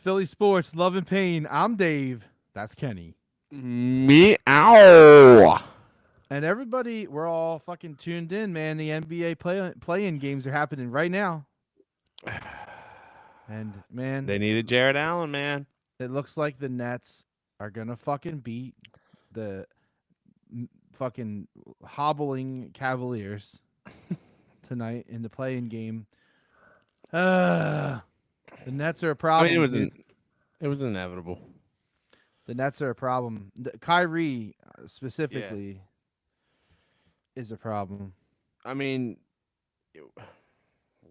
Philly Sports, Love and Pain. I'm Dave. That's Kenny. Meow. And everybody, we're all fucking tuned in, man. The NBA play-in games are happening right now. And, man, They needed Jared Allen, man. it looks like the Nets are going to fucking beat the fucking hobbling Cavaliers tonight in the play-in game. The Nets are a problem. It was inevitable. The Nets are a problem. Kyrie specifically is a problem. I mean,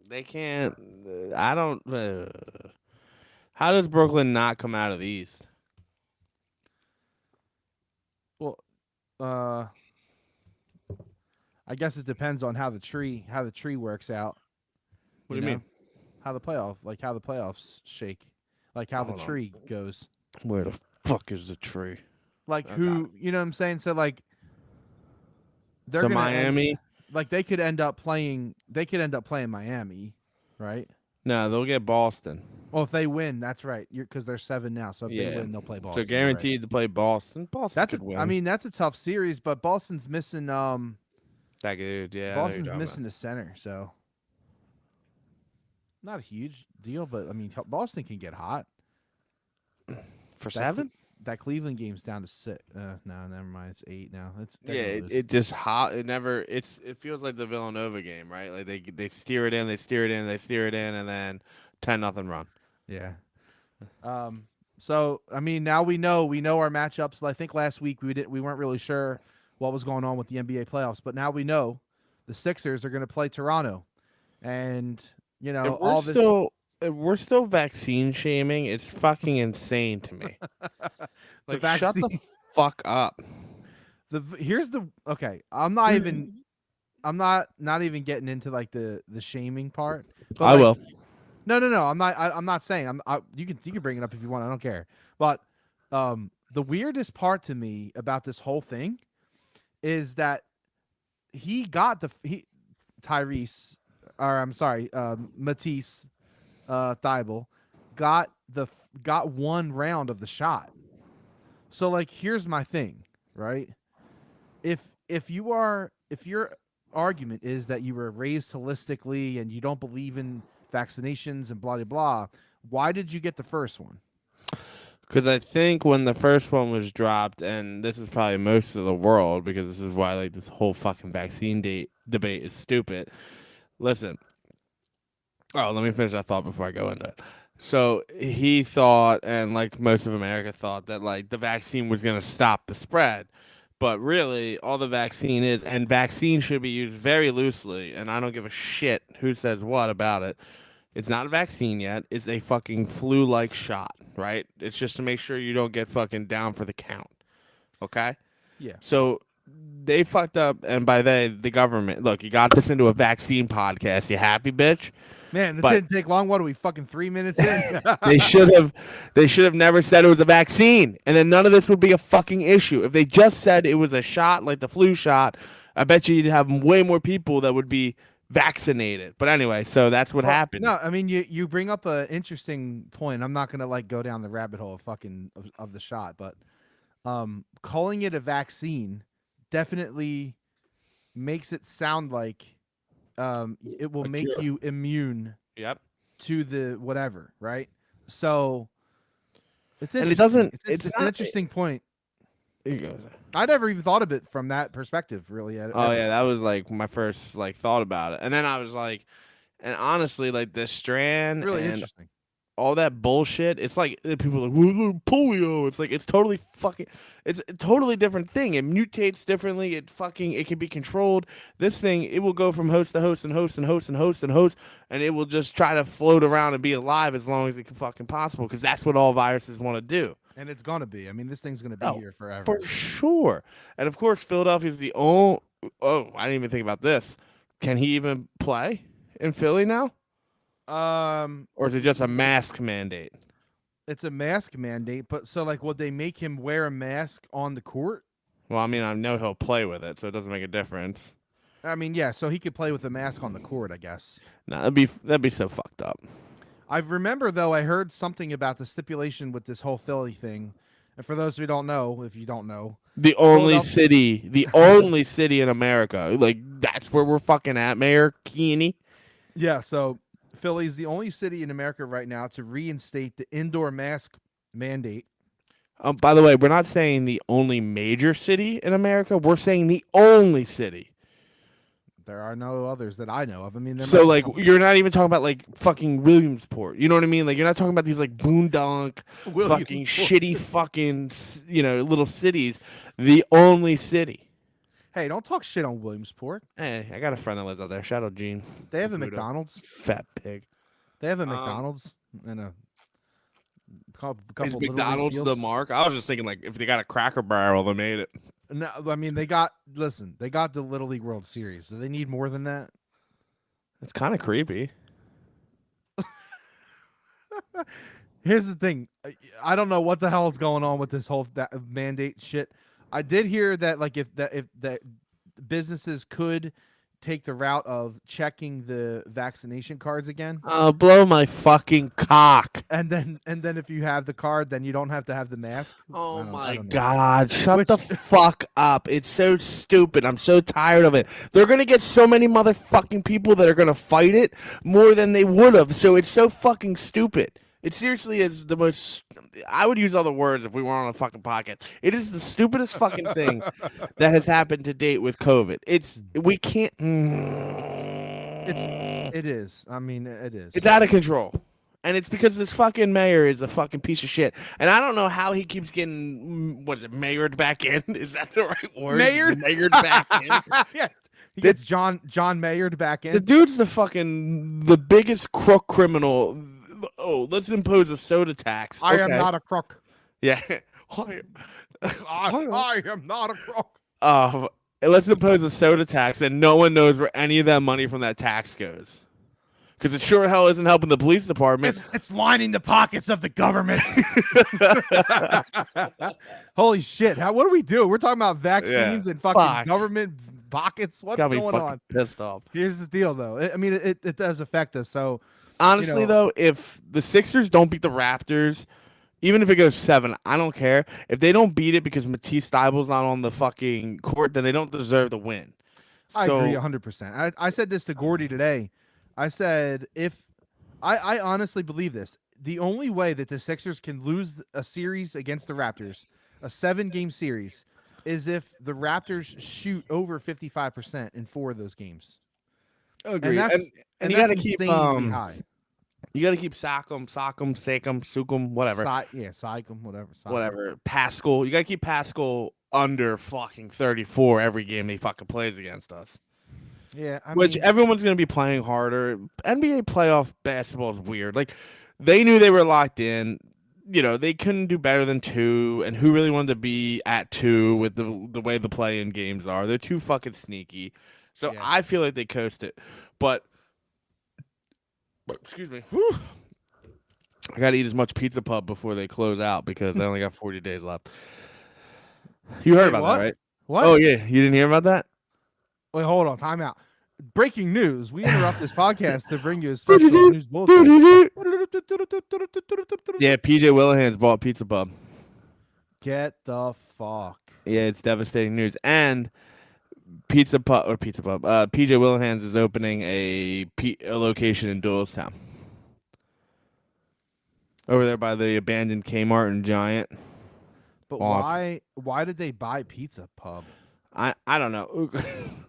they can't. I don't. How does Brooklyn not come out of the East? Well, I guess it depends on how the tree works out. What do you mean? How the playoffs shake, like how the tree goes. Where the fuck is the tree? Like who, you know what I'm saying? So like, they're So gonna Miami. they could end up playing. They could end up playing Miami, right? No, they'll get Boston. Well, if they win, that's right. Because they're 7 now. So if they win, they'll play Boston. So guaranteed to play Boston. Boston could win. I mean, that's a tough series, but Boston's missing. That dude, yeah. Boston's missing the center, so not a huge deal. But I mean, Boston can get hot for 7. That Cleveland game's down to 6. No, never mind. It's 8 now. It just hot. It never. It feels like the Villanova game, right? Like they steer it in, they steer it in, they steer it in, and then 10-0 run. Yeah. So I mean, now we know our matchups. I think last week we weren't really sure what was going on with the NBA playoffs, but now we know the Sixers are going to play Toronto, and if we're still vaccine shaming, it's fucking insane to me. Like, shut the fuck up. Okay. I'm not even getting into like the shaming part. But I will. No. I'm not saying. You can bring it up if you want. I don't care. But the weirdest part to me about this whole thing is that Matisse Thybulle got one round of the shot. So like, here's my thing, right? If your argument is that you were raised holistically and you don't believe in vaccinations and blah blah blah, why did you get the first one? Because I think when the first one was dropped, and this is probably most of the world, because this is why like this whole fucking vaccine debate is stupid. Listen. Oh, let me finish that thought before I go into it. So he thought, and like most of America thought, that like the vaccine was going to stop the spread. But really, all the vaccine is, and vaccine should be used very loosely, and I don't give a shit who says what about it. It's not a vaccine yet. It's a fucking flu-like shot, right? It's just to make sure you don't get fucking down for the count. Okay? Yeah. So they fucked up, and by they, the government. Look, you got this into a vaccine podcast. You happy, bitch? Man, it didn't take long. What are we, fucking 3 minutes in? They should have never said it was a vaccine, and then none of this would be a fucking issue. If they just said it was a shot, like the flu shot, I bet you'd have way more people that would be vaccinated. But anyway, so that's what happened. No, I mean, you bring up an interesting point. I'm not gonna like go down the rabbit hole of the shot, but calling it a vaccine definitely makes it sound like it will make you immune. Yep. To the whatever, right? So it's interesting. And it doesn't. It's an interesting point. Here you go. I never even thought of it from that perspective, really. Oh yeah, that was like my first like thought about it, and then I was like, and honestly, like the strand, really and interesting. All that bullshit. It's like people are like polio. It's like it's totally fucking. It's a totally different thing. It mutates differently. It can be controlled. This thing, it will go from host to host and host and host and host and host, and it will just try to float around and be alive as long as it can fucking possible. Because that's what all viruses want to do. And it's gonna be. I mean, this thing's gonna be here forever for sure. And of course, Philadelphia's the only. Oh, I didn't even think about this. Can he even play in Philly now? Or is it just a mask mandate? It's a mask mandate, but so like, would they make him wear a mask on the court? Well, I mean, I know he'll play with it, so it doesn't make a difference. I mean, yeah, so he could play with a mask on the court, I guess. No, that'd be so fucked up. I remember though I heard something about the stipulation with this whole Philly thing. And for those who don't know, if you don't know, Philadelphia. The only city in America. Like that's where we're fucking at, Mayor Keeney. Yeah, so Philly's the only city in America right now to reinstate the indoor mask mandate. By the way, we're not saying the only major city in America. We're saying the only city. There are no others that I know of. I mean, there So might be like some. you're not even talking about like fucking Williamsport. You know what I mean? Like you're not talking about these like boondonk fucking Williamsport. shitty fucking little cities. The only city. Hey, don't talk shit on Williamsport. Hey, I got a friend that lives out there. Shout out Gene. They have a Buddha. McDonald's. Fat pig. They have a Um, McDonald's and a Is couple little league McDonald's the fields. mark? I was just thinking like if they got a Cracker Barrel, they made it. No, I mean they got the Little League World Series. Do they need more than that? It's kind of creepy. Here's the thing. I don't know what the hell is going on with this whole mandate shit. I did hear that like if that businesses could take the route of checking the vaccination cards again, Blow my fucking cock. and then if you have the card, then you don't have to have the mask. Oh I my don't know. God. Shut Which- the fuck up. It's so stupid. I'm so tired of it. They're going to get so many motherfucking people that are going to fight it more than they would have. So it's so fucking stupid. It seriously is the most. I would use other words if we weren't on a fucking podcast. It is the stupidest fucking thing that has happened to date with COVID. We can't. It is. I mean, it is. It's out of control. And it's because this fucking mayor is a fucking piece of shit. And I don't know how he keeps getting, what is it, mayored back in? Is that the right word? Mayored? Mayored back in. Yeah. He gets John Mayered back in. The dude's the biggest crook criminal. Oh, let's impose a soda tax. I am Okay. not a crook. Yeah. I am not a crook. Let's impose a soda tax and no one knows where any of that money from that tax goes. Because it sure hell isn't helping the police department. It's lining the pockets of the government. Holy shit. What do we do? We're talking about vaccines and fucking Fuck. government pockets. What's Got me going fucking on? pissed off. Here's the deal, though. I mean, it does affect us. So, Honestly, though, if the Sixers don't beat the Raptors, even if it goes 7, I don't care. If they don't beat it because Matisse Thybulle's not on the fucking court, then they don't deserve to win. I agree 100%. I said this to Gordy today. I said, I honestly believe this. The only way that the Sixers can lose a series against the Raptors, a 7-game series, is if the Raptors shoot over 55% in 4 of those games. Agreed. And you that's got to keep insanely high. You got to keep Sakum, whatever. Sycam, whatever. Whatever. Pascal. You got to keep Pascal under fucking 34 every game he fucking plays against us. Yeah, Which everyone's going to be playing harder. NBA playoff basketball is weird. Like, they knew they were locked in. They couldn't do better than 2, and who really wanted to be at 2 with the way the play-in games are? They're too fucking sneaky. So Yeah. I feel like they coast it. But excuse me. Whew. I got to eat as much Pizza Pub before they close out because I only got 40 days left. You heard about what? that, right? What? Oh, yeah. You didn't hear about that? Wait, hold on. Time out. Breaking news. We interrupt this podcast to bring you a special news bulletin. Yeah, PJ Willihan's bought Pizza Pub. Get the fuck. Yeah, it's devastating news. And PJ Willihan's is opening a location in Doylestown. Over there by the abandoned Kmart and Giant. But Off. why did they buy Pizza Pub? I don't know.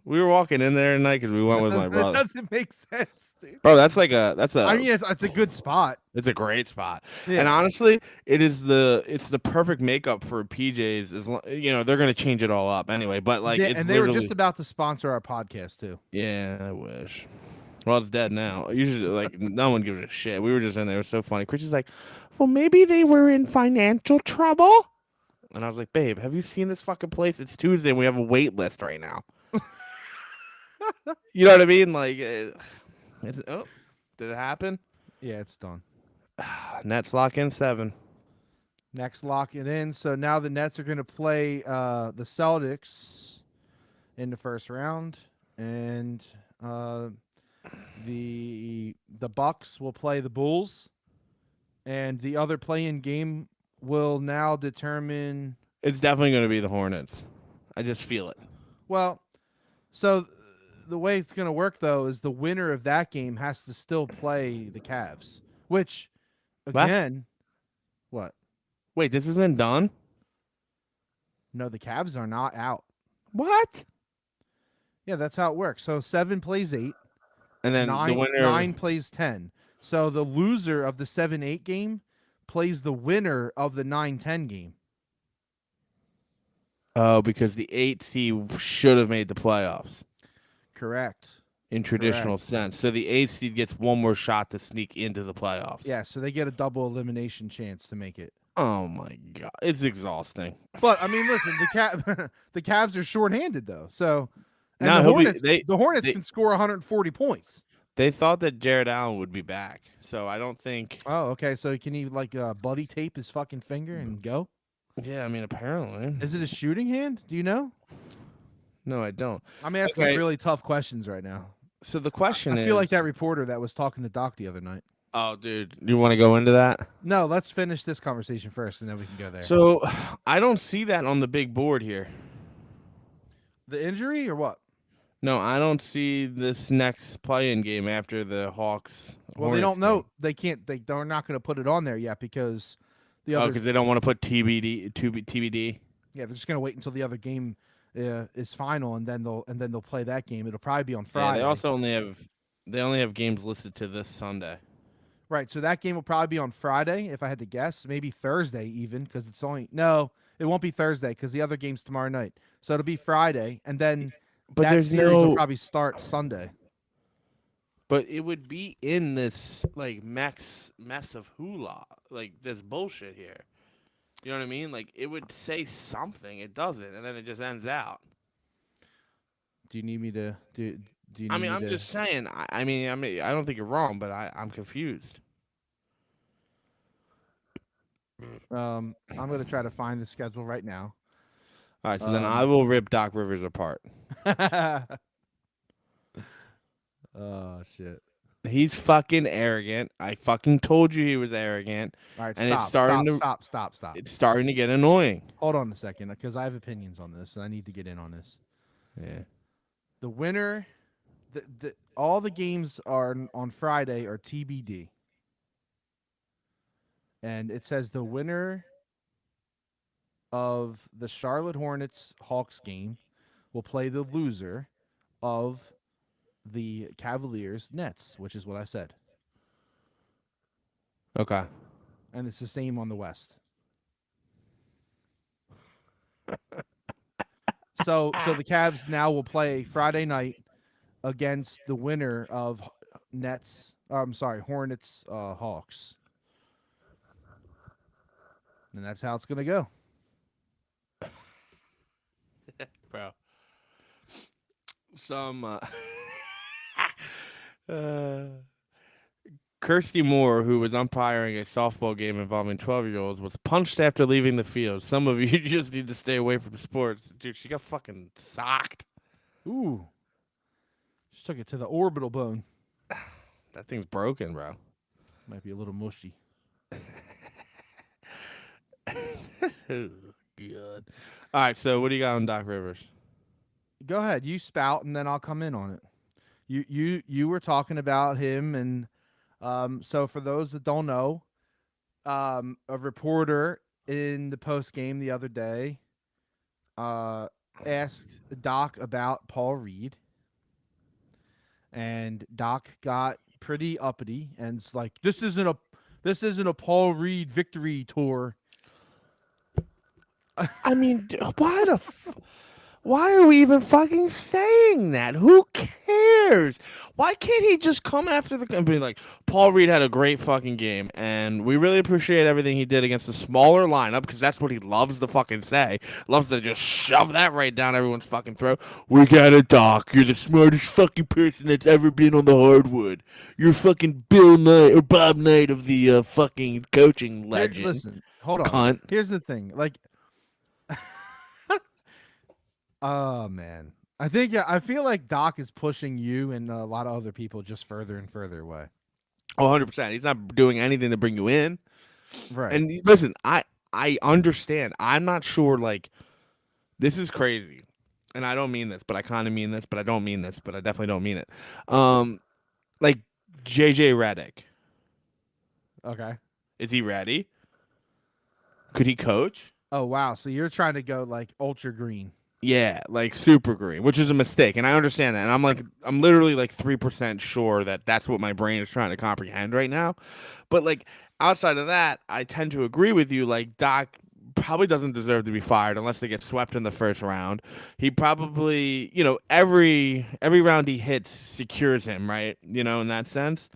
We were walking in there tonight because we went with my That brother. doesn't make sense, dude. Bro, I mean, it's a good spot. it's a great spot. Yeah. And honestly, it's the perfect makeup for PJ's. They're gonna change it all up anyway. But like, Yeah, it's and they were literally- just about to sponsor our podcast too. Yeah, I wish. Well, it's dead now. Usually, like, no one gives a shit. We were just in there. It was so funny. Chris is like, well, maybe they were in financial trouble. And I was like, babe, have you seen this fucking place? It's Tuesday and we have a wait list right now. You know what I mean? Like, did it happen? Yeah, it's done. Nets lock in 7. Next, lock it in. So now the Nets are going to play the Celtics in the first round, and the Bucks will play the Bulls And the other play-in game will now determine. It's definitely going to be the Hornets. I just feel it. Well, so the way it's going to work though is the winner of that game has to still play the Cavs, which What? again, what? Wait, this isn't done? No, the Cavs are not out. What? Yeah, that's how it works. So 7 plays 8, And then the winner. 9 plays 10. So the loser of the 7-8 game plays the winner of the 9-10 game. Oh, because the 8 seed should have made the playoffs Correct. in traditional sense. So the 8 seed gets one more shot to sneak into the playoffs. Yeah, so they get a double elimination chance to make it. Oh my god, it's exhausting. But I mean, listen, the Cavs are shorthanded though. So and No, the Hornets can score 140 points. They thought that Jared Allen would be back, so I don't think. Oh, okay. So can he like buddy tape his fucking finger and go? Yeah, I mean, apparently. Is it a shooting hand? Do you know? No, I don't. I'm asking really tough questions right now. So the question I feel like that reporter that was talking to Doc the other night. Oh, dude, you want to go into that? No, let's finish this conversation first, and then we can go there. So I don't see that on the big board here. The injury or what? No, I don't see this next play-in game after the Hawks. Well, they don't know. They can't. They're not going to put it on there yet because the other. because they don't want to put TBD. Yeah, they're just going to wait until the other game is final, and then they'll play that game. It'll probably be on Friday. Yeah, they only have games listed to this Sunday. Right, so that game will probably be on Friday, if I had to guess. Maybe Thursday even, because it's only no, it won't be Thursday because the other game's tomorrow night. So it'll be Friday, and then that series will probably start Sunday. But it would be in this like mess of hula, like this bullshit here. You know what I mean? Like it would say something, it doesn't, and then it just ends out. Do you need me to do? You I mean, I'm just saying. I mean, I don't think you're wrong, but I'm confused. I'm gonna try to find the schedule right now. All right, so then I will rip Doc Rivers apart. Oh shit! He's fucking arrogant. I fucking told you he was arrogant. All right, and stop. It's starting to get annoying. Hold on a second, because I have opinions on this, and I need to get in on this. Yeah. The winner, all the games are on Friday are TBD. And it says the winner of the Charlotte Hornets Hawks game will play the loser of the Cavaliers Nets, which is what I said. Okay. And it's the same on the West. So the Cavs now will play Friday night against the winner of Hornets Hawks. And that's how it's going to go. Bro. Some Kirsty Moore, who was umpiring a softball game involving 12-year-olds, was punched after leaving the field. Some of you just need to stay away from sports. Dude, she got fucking socked. Ooh. Just took it to the orbital bone. That thing's broken, bro. Might be a little mushy. Oh, God. All right, so what do you got on Doc Rivers? Go ahead. You spout, and then I'll come in on it. You were talking about him, and so for those that don't know, a reporter in the post game the other day asked Doc about Paul Reed, and Doc got pretty uppity and it's like, this isn't a Paul Reed victory tour. I mean, why are we even fucking saying that? Who cares? Why can't he just come after the company like, Paul Reed had a great fucking game, and we really appreciate everything he did against the smaller lineup, because that's what he loves to fucking say. Loves to just shove that right down everyone's fucking throat. We got it, Doc. You're the smartest fucking person that's ever been on the hardwood. You're fucking Bill Knight or Bob Knight of the fucking coaching legend. Listen, hold on. Cunt. Here's the thing. Like, oh man, I feel like Doc is pushing you and a lot of other people just further and further away. Oh, 100%. He's not doing anything to bring you in. Right. And listen, I understand. I'm not sure. Like, this is crazy, and I don't mean this, but I kind of mean this, but I don't mean this, but I definitely don't mean it. Like JJ Redick, Okay. is he ready? Could he coach? Oh wow. So you're trying to go like ultra green. Yeah, like super green, which is a mistake, and I understand that. And I'm literally like 3% sure that that's what my brain is trying to comprehend right now. But like outside of that, I tend to agree with you. Like Doc probably doesn't deserve to be fired unless they get swept in the first round. He probably, every round he hits secures him, right? In that sense.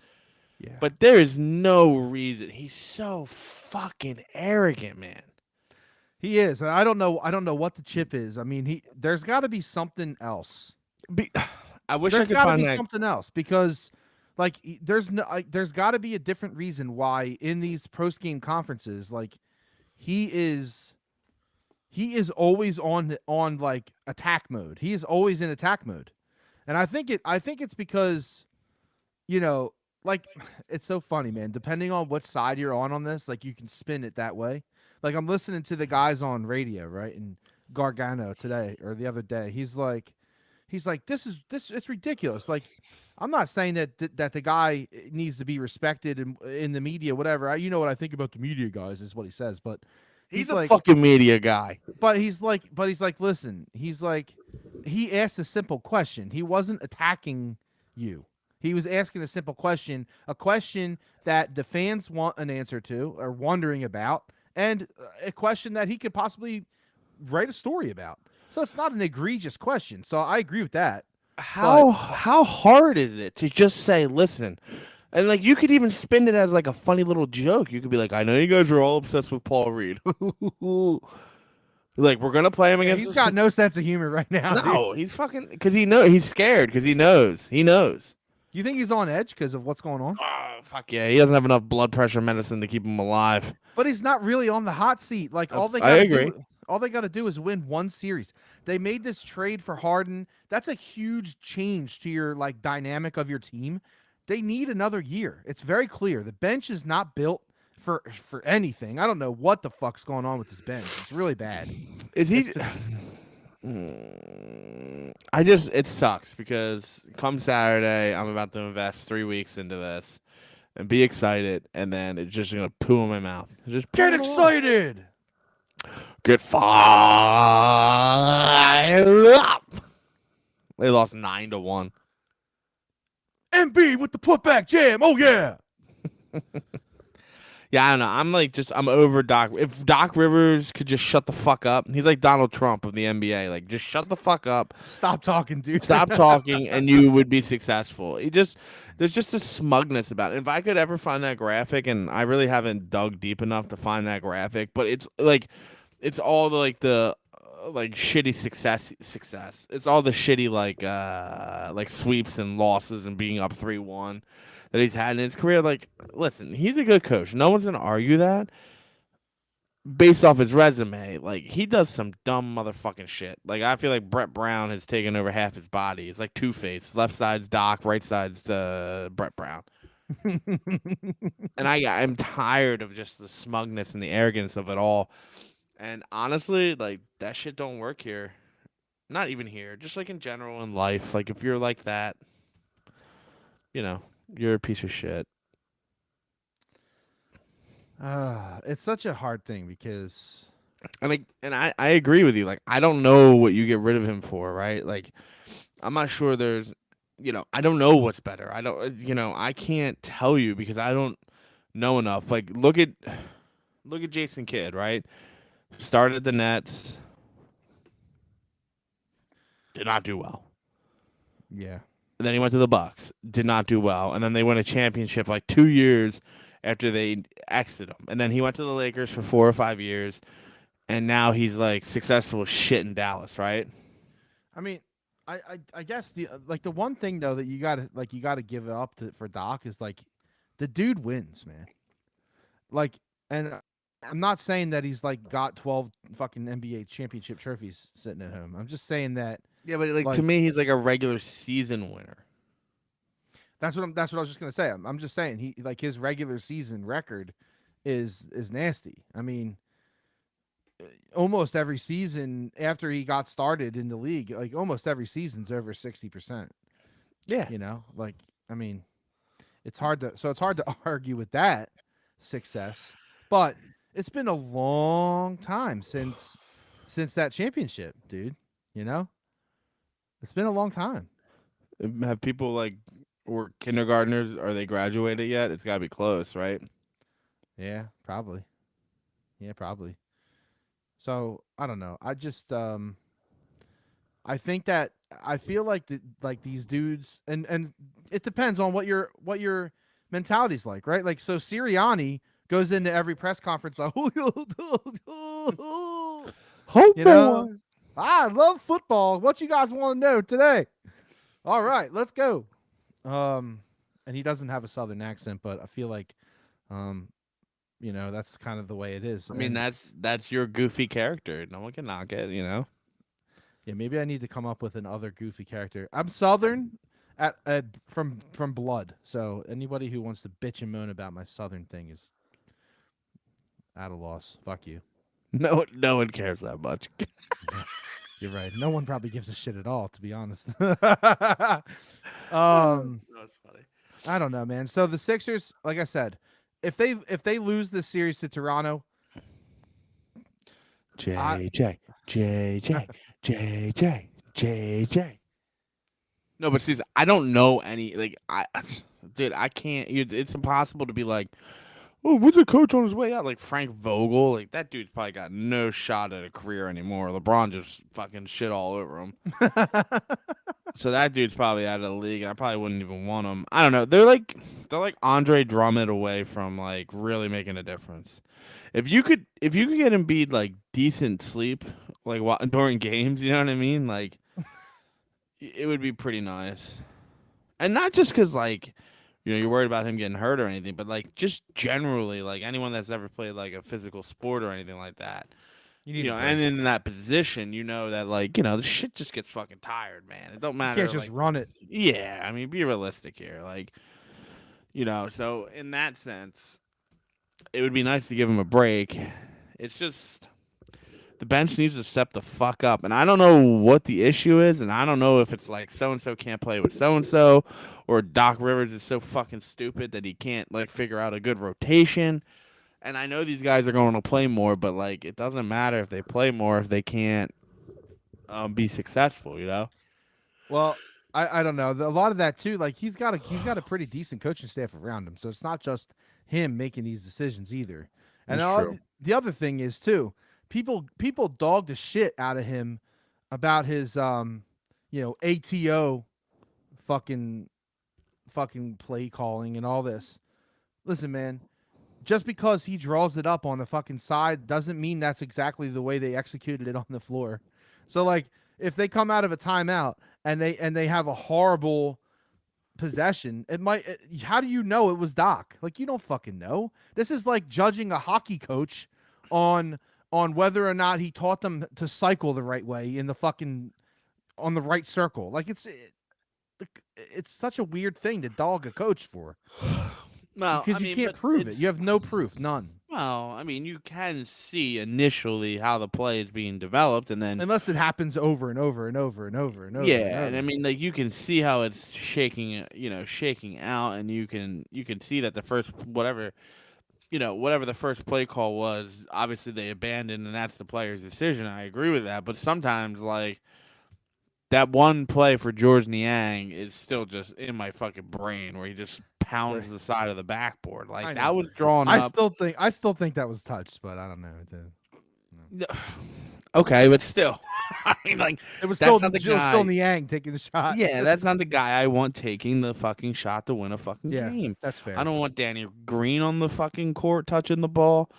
Yeah. But there is no reason. He's so fucking arrogant, man. He is. I don't know. I don't know what the chip is. I mean, there's got to be something else. Be, I wish I There's could got to find be that. something else because, like, there's no. There's got to be a different reason why in these post game conferences, like, he is. He is always on like attack mode. He is always in attack mode, and I think it's because, you know, like it's so funny, man. Depending on what side you're on this, like you can spin it that way. Like I'm listening to the guys on radio, right? And Gargano today or the other day, he's like, this it's ridiculous. Like I'm not saying that the guy needs to be respected in the media, whatever. You know what I think about the media guys is what he says, but He's he's a like, fucking media guy. listen, he asked a simple question. He wasn't attacking you. He was asking a simple question, a question that the fans want an answer to, or wondering about, and a question that he could possibly write a story about. So it's not an egregious question. So I agree with that. But How hard is it to just say, listen, and like you could even spin it as like a funny little joke. You could be like, I know you guys are all obsessed with Paul Reed. Like we're gonna play him yeah, against he's got no sense of humor right now, dude. No, he's fucking because he's scared because he knows. You think he's on edge because of what's going on? Oh fuck yeah, he doesn't have enough blood pressure medicine to keep him alive. But he's not really on the hot seat. Like I agree. all they got to do is win one series. They made this trade for Harden. That's a huge change to your like dynamic of your team. They need another year. It's very clear. The bench is not built for anything. I don't know what the fuck's going on with this bench. It's really bad. Is he? It sucks because come Saturday, I'm about to invest 3 weeks into this and be excited, and then it's just gonna poo in my mouth. Just Get excited. Get fired up. They lost 9-1. MB with the putback jam. Oh yeah. Yeah, I don't know. I'm over Doc. If Doc Rivers could just shut the fuck up, he's like Donald Trump of the NBA. Like, just shut the fuck up. Stop talking, dude. Stop talking, and you would be successful. There's just a smugness about it. If I could ever find that graphic, and I really haven't dug deep enough to find that graphic, but it's all the like shitty success. It's all the shitty like sweeps and losses and being up 3-1 that he's had in his career. Like, listen, he's a good coach. No one's gonna argue that. Based off his resume, like he does some dumb motherfucking shit. Like I feel like Brett Brown has taken over half his body. It's like Two-Face. Left side's Doc, right side's Brett Brown. And I'm tired of just the smugness and the arrogance of it all. And honestly, like that shit don't work here. Not even here, just like in general in life. Like if you're like that, you're a piece of shit. It's such a hard thing because I agree with you. Like I don't know what you get rid of him for, right? Like I'm not sure there's I don't know what's better. I don't I can't tell you because I don't know enough. Like look at Jason Kidd, right? Started the Nets, did not do well. yeah. And then he went to the Bucks, did not do well, and then they won a championship like 2 years after they exited him. And then he went to the Lakers for 4 or 5 years, and now he's like successful as shit in Dallas, right? I mean, I guess the one thing though that you gotta give up for Doc is like the dude wins, man. Like, and I'm not saying that he's like got 12 fucking NBA championship trophies sitting at home. I'm just saying that. Yeah, but like to me, he's like a regular season winner. That's what I was just gonna say. I'm just saying he like his regular season record is nasty. I mean, almost every season after he got started in the league, like almost every season's over 60%. Yeah. You know, like I mean, it's hard to argue with that success, but it's been a long time since that championship, dude. You know, it's been a long time. Have people like or kindergartners? Are they graduated yet? It's got to be close, right? Yeah, probably. Yeah, probably. So I don't know. I think that I feel like like these dudes, and it depends on what your mentality's like, right? Like so Sirianni goes into every press conference like, Oh you know, boy. I love football. What you guys want to know today? All right, let's go. Um, and he doesn't have a southern accent, but I feel like, um, that's kind of the way it is. I mean, And that's your goofy character. No one can knock it, you know. yeah, maybe I need to come up with another goofy character. I'm Southern at from blood, so anybody who wants to bitch and moan about my Southern thing is at a loss. Fuck you. No one cares that much. Yeah, you're right. No one probably gives a shit at all, to be honest. That's funny. I don't know, man. So the Sixers, like I said, if they lose this series to Toronto, I JJ, JJ, JJ, JJ. No, but seriously, I don't know any dude. I can't. It's impossible to be like, oh, what's a coach on his way out? Like Frank Vogel, like that dude's probably got no shot at a career anymore. LeBron just fucking shit all over him. So that dude's probably out of the league, and I probably wouldn't even want him. I don't know. They're like Andre Drummond away from like really making a difference. If you could get Embiid like decent sleep like during games, you know what I mean? Like it would be pretty nice. And not just because like you're worried about him getting hurt or anything, but like just generally like anyone that's ever played like a physical sport or anything like that. you need a And break. in that position, that like the shit just gets fucking tired, man. It don't You can't matter just like run it. yeah, I mean be realistic here, like so in that sense, it would be nice to give him a break. It's just the bench needs to step the fuck up. And I don't know what the issue is, and I don't know if it's like so and so can't play with so and so, or Doc Rivers is so fucking stupid that he can't like figure out a good rotation. And I know these guys are going to play more, but like it doesn't matter if they play more if they can't be successful. Well, I don't know. A lot of that too. Like he's got a pretty decent coaching staff around him, so it's not just him making these decisions either. And That's true. the other thing is too, people dog the shit out of him about his ATO fucking play calling and all this. Listen, man, just because he draws it up on the fucking side doesn't mean that's exactly the way they executed it on the floor. So like if they come out of a timeout and they have a horrible possession, how do you know it was Doc? Like you don't fucking know. This is like judging a hockey coach on whether or not he taught them to cycle the right way in the fucking on the right circle. Like it's such a weird thing to dog a coach for Well, I because you mean, can't but prove it. You it's have no proof, none. well, I mean, you can see initially how the play is being developed, and then Unless it happens over and over and over and over and over and yeah, and I over. mean, like you can see how it's shaking, shaking out, and you can see that the first whatever the first play call was, obviously they abandoned, and that's the player's decision. I agree with that, but sometimes like that one play for George Niang is still just in my fucking brain where he just Right. pounds the side of the backboard. I Like know. that was drawn I up. still think I still think that was touched, but I don't know. No. Okay, but still, I mean, like It was that's not the still guy. Niang taking the shot. Yeah, that's not the guy I want taking the fucking shot to win a fucking Yeah, game. that's I fair. don't want Danny Green on the fucking court touching the ball.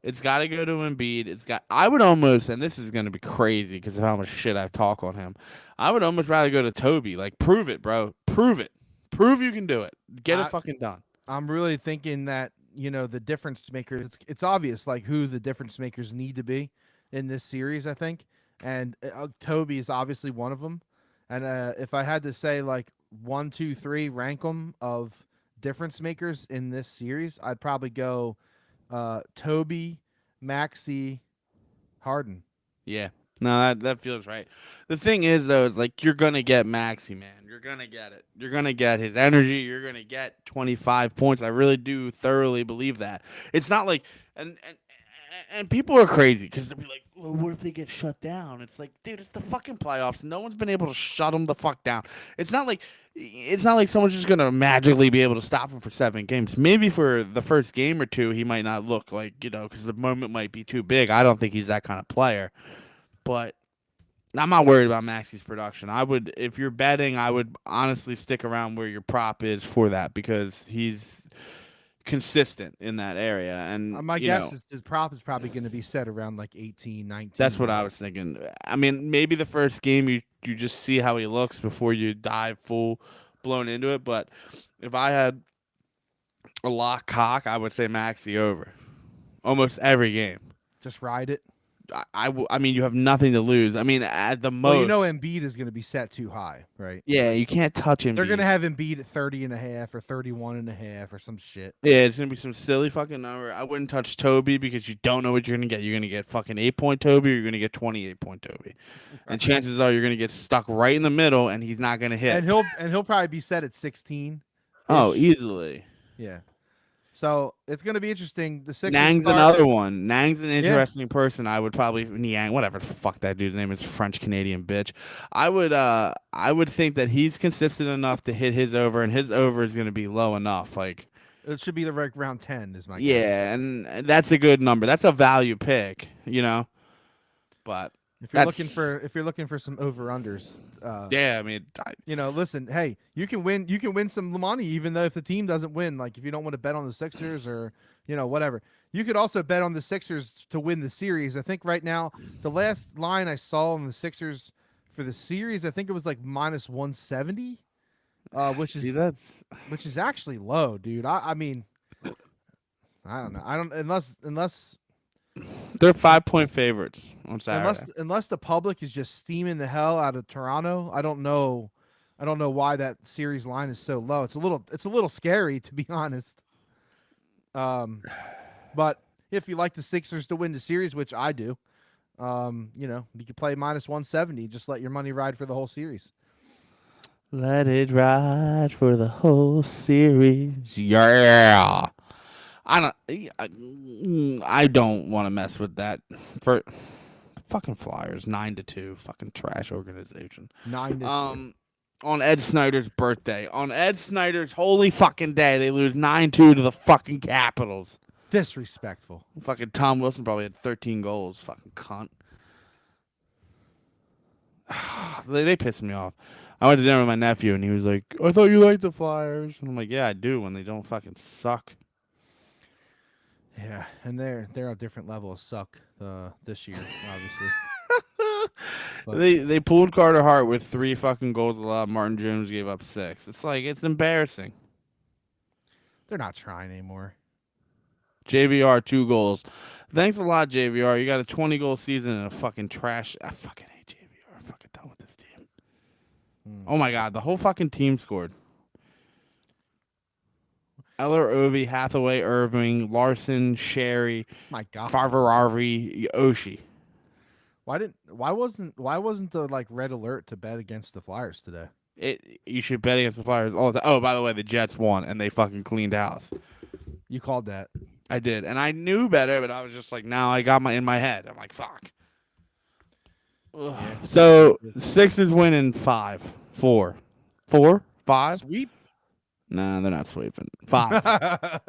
It's got to go to Embiid. I would almost, and this is going to be crazy because of how much shit I talk on him. I would almost rather go to Toby. Like, prove it, bro. Prove it. Prove you can do it. Get it I fucking done. I'm really thinking that the difference makers. It's obvious like who the difference makers need to be in this series. I think, and Toby is obviously one of them. And if I had to say like one, two, three, rank them of difference makers in this series, I'd probably go Toby, Maxi, Harden. Yeah. No, that feels right. The thing is, though, is like you're gonna get Maxi, man. You're gonna get it. You're gonna get his energy. You're gonna get 25 points. I really do thoroughly believe that. It's not like and people are crazy because they'll be like, well, what if they get shut down? It's like, dude, it's the fucking playoffs. No one's been able to shut them the fuck down. It's not like someone's just gonna magically be able to stop him for 7 games. Maybe for the first game or two, he might not look like because the moment might be too big. I don't think he's that kind of player, but I'm not worried about Maxi's production. If you're betting, I would honestly stick around where your prop is for that because he's consistent in that area, and My guess is his prop is probably going to be set around like 18, 19. that's what I was thinking. I mean, maybe the first game you just see how he looks before you dive full blown into it. But if I had a lock cock, I would say Maxi over almost every game. Just ride it. I mean, you have nothing to lose. I mean, at the most, Well, you know Embiid is going to be set too high, right? yeah, you can't touch him. They're going to have Embiid at 30 and a half or 31 and a half or some shit. Yeah, it's gonna be some silly fucking number. I wouldn't touch Toby because you don't know what you're gonna get. You're gonna get fucking 8-point Toby, or you're gonna get 28-point Toby, and chances are you're gonna get stuck right in the middle, and he's not gonna hit. And he'll probably be set at 16. Oh, easily. Yeah. So it's going to be interesting. The Sixers Nang's start, another one. Nang's an interesting person. I would probably Niang, whatever the fuck that dude's name is, French Canadian bitch. I would think that he's consistent enough to hit his over, and his over is gonna be low enough. Like it should be the right round 10 is my guess. yeah, and that's a good number. That's a value pick, But if you're looking for some over unders, yeah, I mean, listen, hey, you can win some money even though if the team doesn't win. Like if you don't want to bet on the Sixers or whatever, you could also bet on the Sixers to win the series. I think right now the last line I saw on the Sixers for the series, I think it was like minus 170, which is actually low, dude. I mean, I don't know. I don't unless. They're 5-point favorites on Saturday. Unless the public is just steaming the hell out of Toronto, I don't know why that series line is so low. It's a little scary to be honest. But if you like the Sixers to win the series, which I do, you could play minus 170. Just let your money ride for the whole series. Let it ride for the whole series. Yeah. I don't want to mess with that for fucking Flyers 9-2 fucking trash organization. 9-2. On Ed Snyder's birthday, on Ed Snyder's holy fucking day, they lose 9-2 to the fucking Capitals. Disrespectful. Fucking Tom Wilson probably had 13 goals. Fucking cunt. They pissed me off. I went to dinner with my nephew and he was like, "I thought you liked the Flyers." And I'm like, "Yeah, I do when they don't fucking suck." Yeah, and they're a different level of suck this year, obviously. They pulled Carter Hart with 3 fucking goals allowed. Martin Jones gave up 6. It's embarrassing. They're not trying anymore. JVR 2 goals. Thanks a lot, JVR. You got a 20-goal season and a fucking trash. I fucking hate JVR. I'm fucking done with this team. Oh my god, the whole fucking team scored. Eller, Ovi, Hathaway, Irving, Larson, Sherry, my God, Farvararvi, Oshie. Why wasn't the red alert to bet against the Flyers today? You should bet against the Flyers all the time. Oh, by the way, the Jets won and they fucking cleaned house. You called that. I did, and I knew better, but I was just like, now I got in my head. I'm like, fuck. Yeah. So Sixers win in 5, 4, 4, 5. Sweep. Nah, they're not sweeping. 5.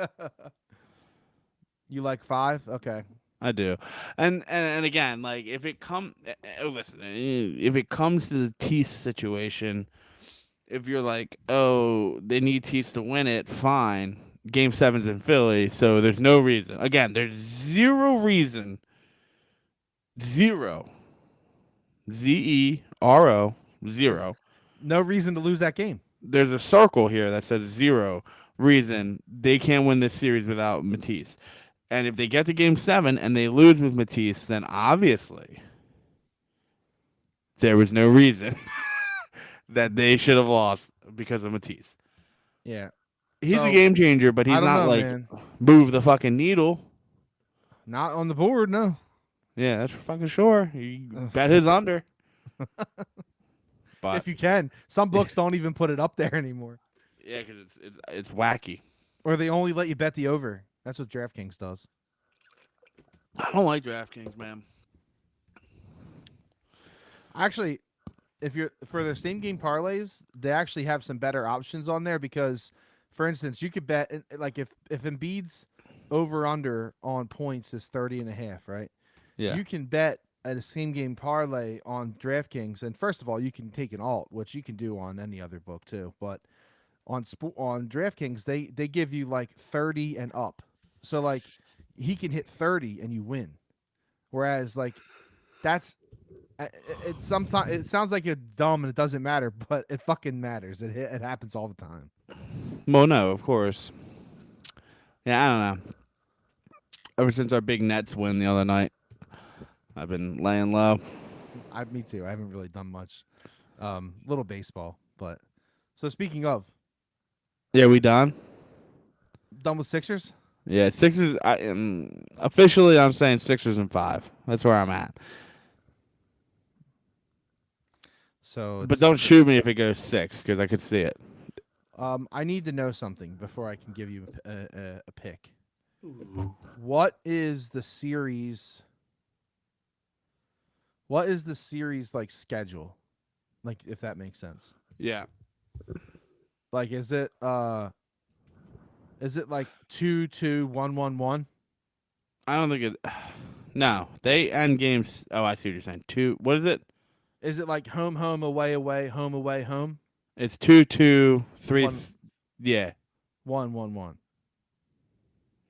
You like 5? Okay. I do. And again, like if it comes to the Tease situation, if you're like, "Oh, they need Tease to win it," fine. Game 7's in Philly, so there's no reason. Again, there's zero reason. Zero. ZERO. Zero. No reason to lose that game. There's a circle here that says 0 reason they can't win this series without Matisse. And if they get to Game 7 and they lose with Matisse, then obviously there was no reason that they should have lost because of Matisse. Yeah. He's a So game changer, but I he's don't not know, like man. move the fucking needle. Not on the board, no. Yeah, that's for fucking sure. You bet his under. But If you can. Some books don't even put it up there anymore. yeah, because it's wacky. Or they only let you bet the over. That's what DraftKings does. I don't like DraftKings, man. Actually, if you're for their same game parlays, they actually have some better options on there because, for instance, you could bet like if Embiid's over under on points is 30.5, right? Yeah, You can bet at a same game parlay on DraftKings, and first of all, you can take an alt, which you can do on any other book too. But on DraftKings, they give you like 30 and up, so like he can hit 30 and you win. Whereas like that's it sometimes it sounds like it's dumb and it doesn't matter, but it fucking matters. It happens all the time. well, no, of course. Yeah, I don't know. Ever since our big Nets win the other night, I've been laying low. Me too. I haven't really done much. Little baseball, but so speaking of Yeah, we done. done with Sixers. Yeah, Sixers. I am officially. I'm saying Sixers and 5. That's where I'm at. So But don't shoot me if it goes 6 because I could see it. I need to know something before I can give you a pick. What is the series? What is the series like schedule? Like if that makes sense. Yeah. Like is it like 2-2-1-1-1? I don't think it. No, they end games. Oh, I see what you're saying. 2. What is it? Is it like home home away away home away home? It's 2-2, 3. One Yeah. 1-1-1.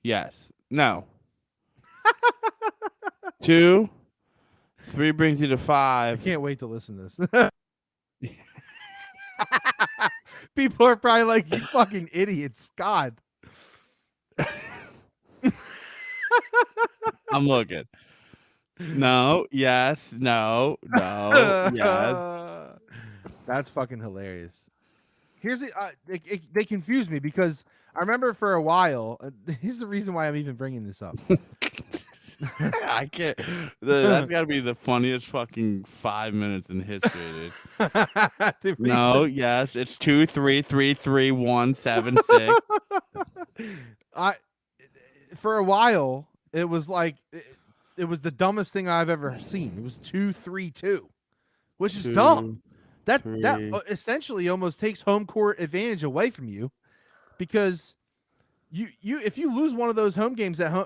Yes. No. 2. 3 brings you to I 5. can't wait to listen to this. People are probably like, you fucking idiots. God. I'm looking. No. Yes. No. No. Yes. That's fucking hilarious. They confuse me because I remember for a while. Here's the reason why I'm even bringing this up. I can't. That's got to be the funniest fucking 5 minutes in history, dude. The No, reason- yes, it's 2, 3, 3, 3, 1, 7, 6. I for a while it was like it was the dumbest thing I've ever seen. It was 2-3-2, which is dumb. 2, That 3. essentially almost takes home court advantage away from you because you if you lose one of those home games at home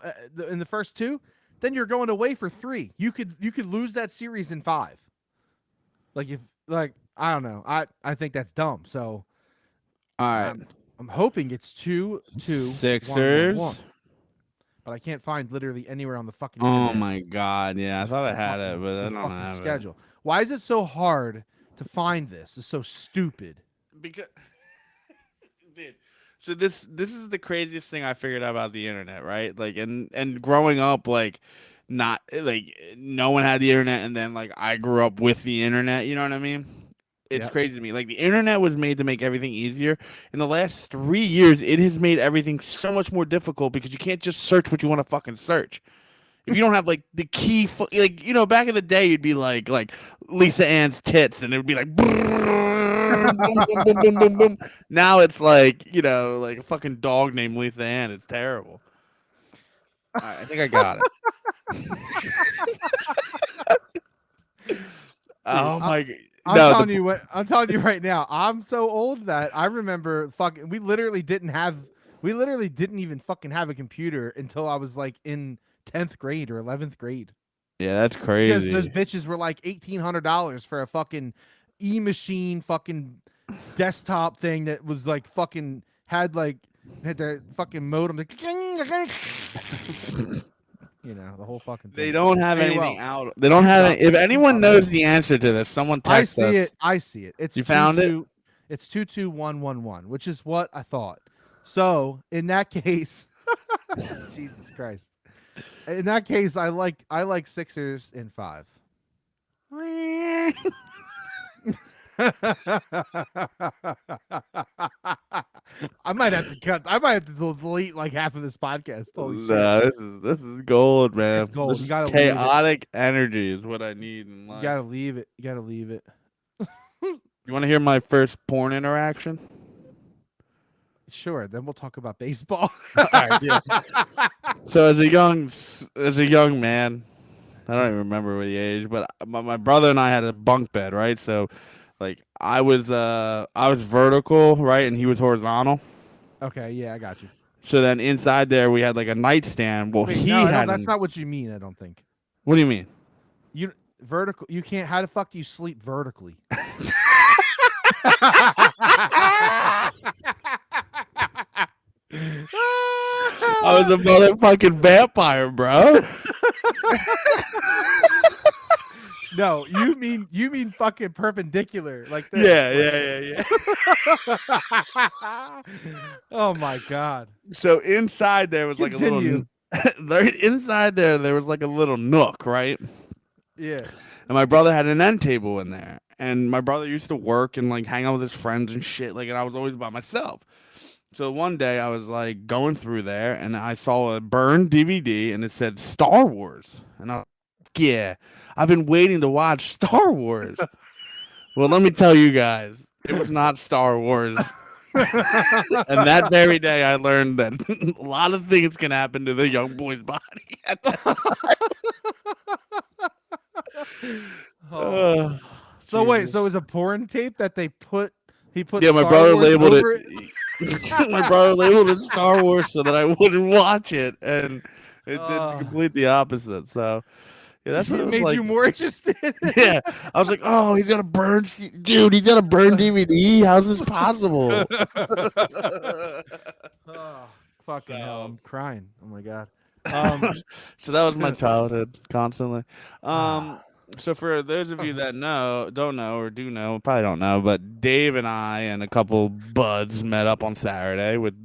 in the first 2, then you're going away for 3. You could lose that series in 5. Like if like I don't know. I think that's dumb. So All right. I'm hoping it's 2-2 Sixers. 1-1-1. But I can't find literally anywhere on the fucking Oh internet my god, yeah, I thought I had it, but I the don't fucking have schedule. Why is it so hard to find this? It's so stupid. it. Because dude, so this is the craziest thing I figured out about the internet, right? Like and growing up like not like no one had the internet and then like I grew up with the internet, you know what I mean? It's Yep. crazy to me. Like the internet was made to make everything easier. In the last 3 years, it has made everything so much more difficult because you can't just search what you want to fucking search. If you don't have like the key, like you know, back in the day, you'd be like Lisa Ann's tits, and it would be like. Boom, boom, boom, boom, boom, boom. Now it's like you know, like a fucking dog named Lisa Ann. It's terrible. All right, I think I got it. Oh my god. I'm No, telling you what. I'm telling you right now. I'm so old that I remember fucking. We literally didn't even fucking have a computer until I was like in 10th grade or 11th grade. yeah, that's Because crazy. those bitches were like $1,800 for a fucking e-machine fucking desktop thing that was like fucking had the fucking modem. Like, you know, the whole fucking thing. They don't have Hey, anything well, out. They don't have. stop. If anyone knows the answer to this, someone I text see us. it. I see it. It's You found it? It's 2-2-1-1-1, which is what I thought. So in that case, Jesus Christ. In that case, I like Sixers in 5. I might have to cut. I might have to delete like half of this podcast. Holy shit, Nah, this is gold, it's man. gold. This You is gotta leave it. chaotic energy is what I need in You life. gotta leave it. You gotta leave it. You want to hear my first porn interaction? Sure. Then we'll talk about baseball. All right, yeah. So as a young man, I don't even remember the age, but my brother and I had a bunk bed, right? So like I was vertical, right, and he was horizontal. Okay. Yeah, I got you. So then inside there we had like a nightstand. Well, Wait, no, he I don't. had That's an. not what you mean. I don't think What do you mean? you vertical. You can't. How the fuck do you sleep vertically? I was a motherfucking vampire, bro. No, you mean fucking perpendicular like this. Yeah, Like, yeah, yeah, yeah. oh my god. So inside there was like a little. Continue. Inside there was like a little nook, right? Yeah. And my brother had an end table in there. And my brother used to work and like hang out with his friends and shit. Like, and I was always by myself. So one day I was like going through there and I saw a burned DVD and it said Star Wars. And I was like, yeah, I've been waiting to watch Star Wars. Well, let me tell you guys, it was not Star Wars. And that very day I learned that a lot of things can happen to the young boy's body at that Oh. time. So wait, Jesus. so it was a porn tape that he put Yeah, my Star brother Wars labeled over it. My brother labeled it Star Wars so that I wouldn't watch it, and it did complete the opposite. So yeah, that's what It it was made like. you more interested. Yeah, I was like, oh, he's got a burn, dude. He's got a burn DVD. How's this possible? Oh, fucking hell, So- I'm crying. Oh my god. So that was my childhood constantly. So for those of you that don't know, or do know, probably don't know, but Dave and I and a couple buds met up on Saturday with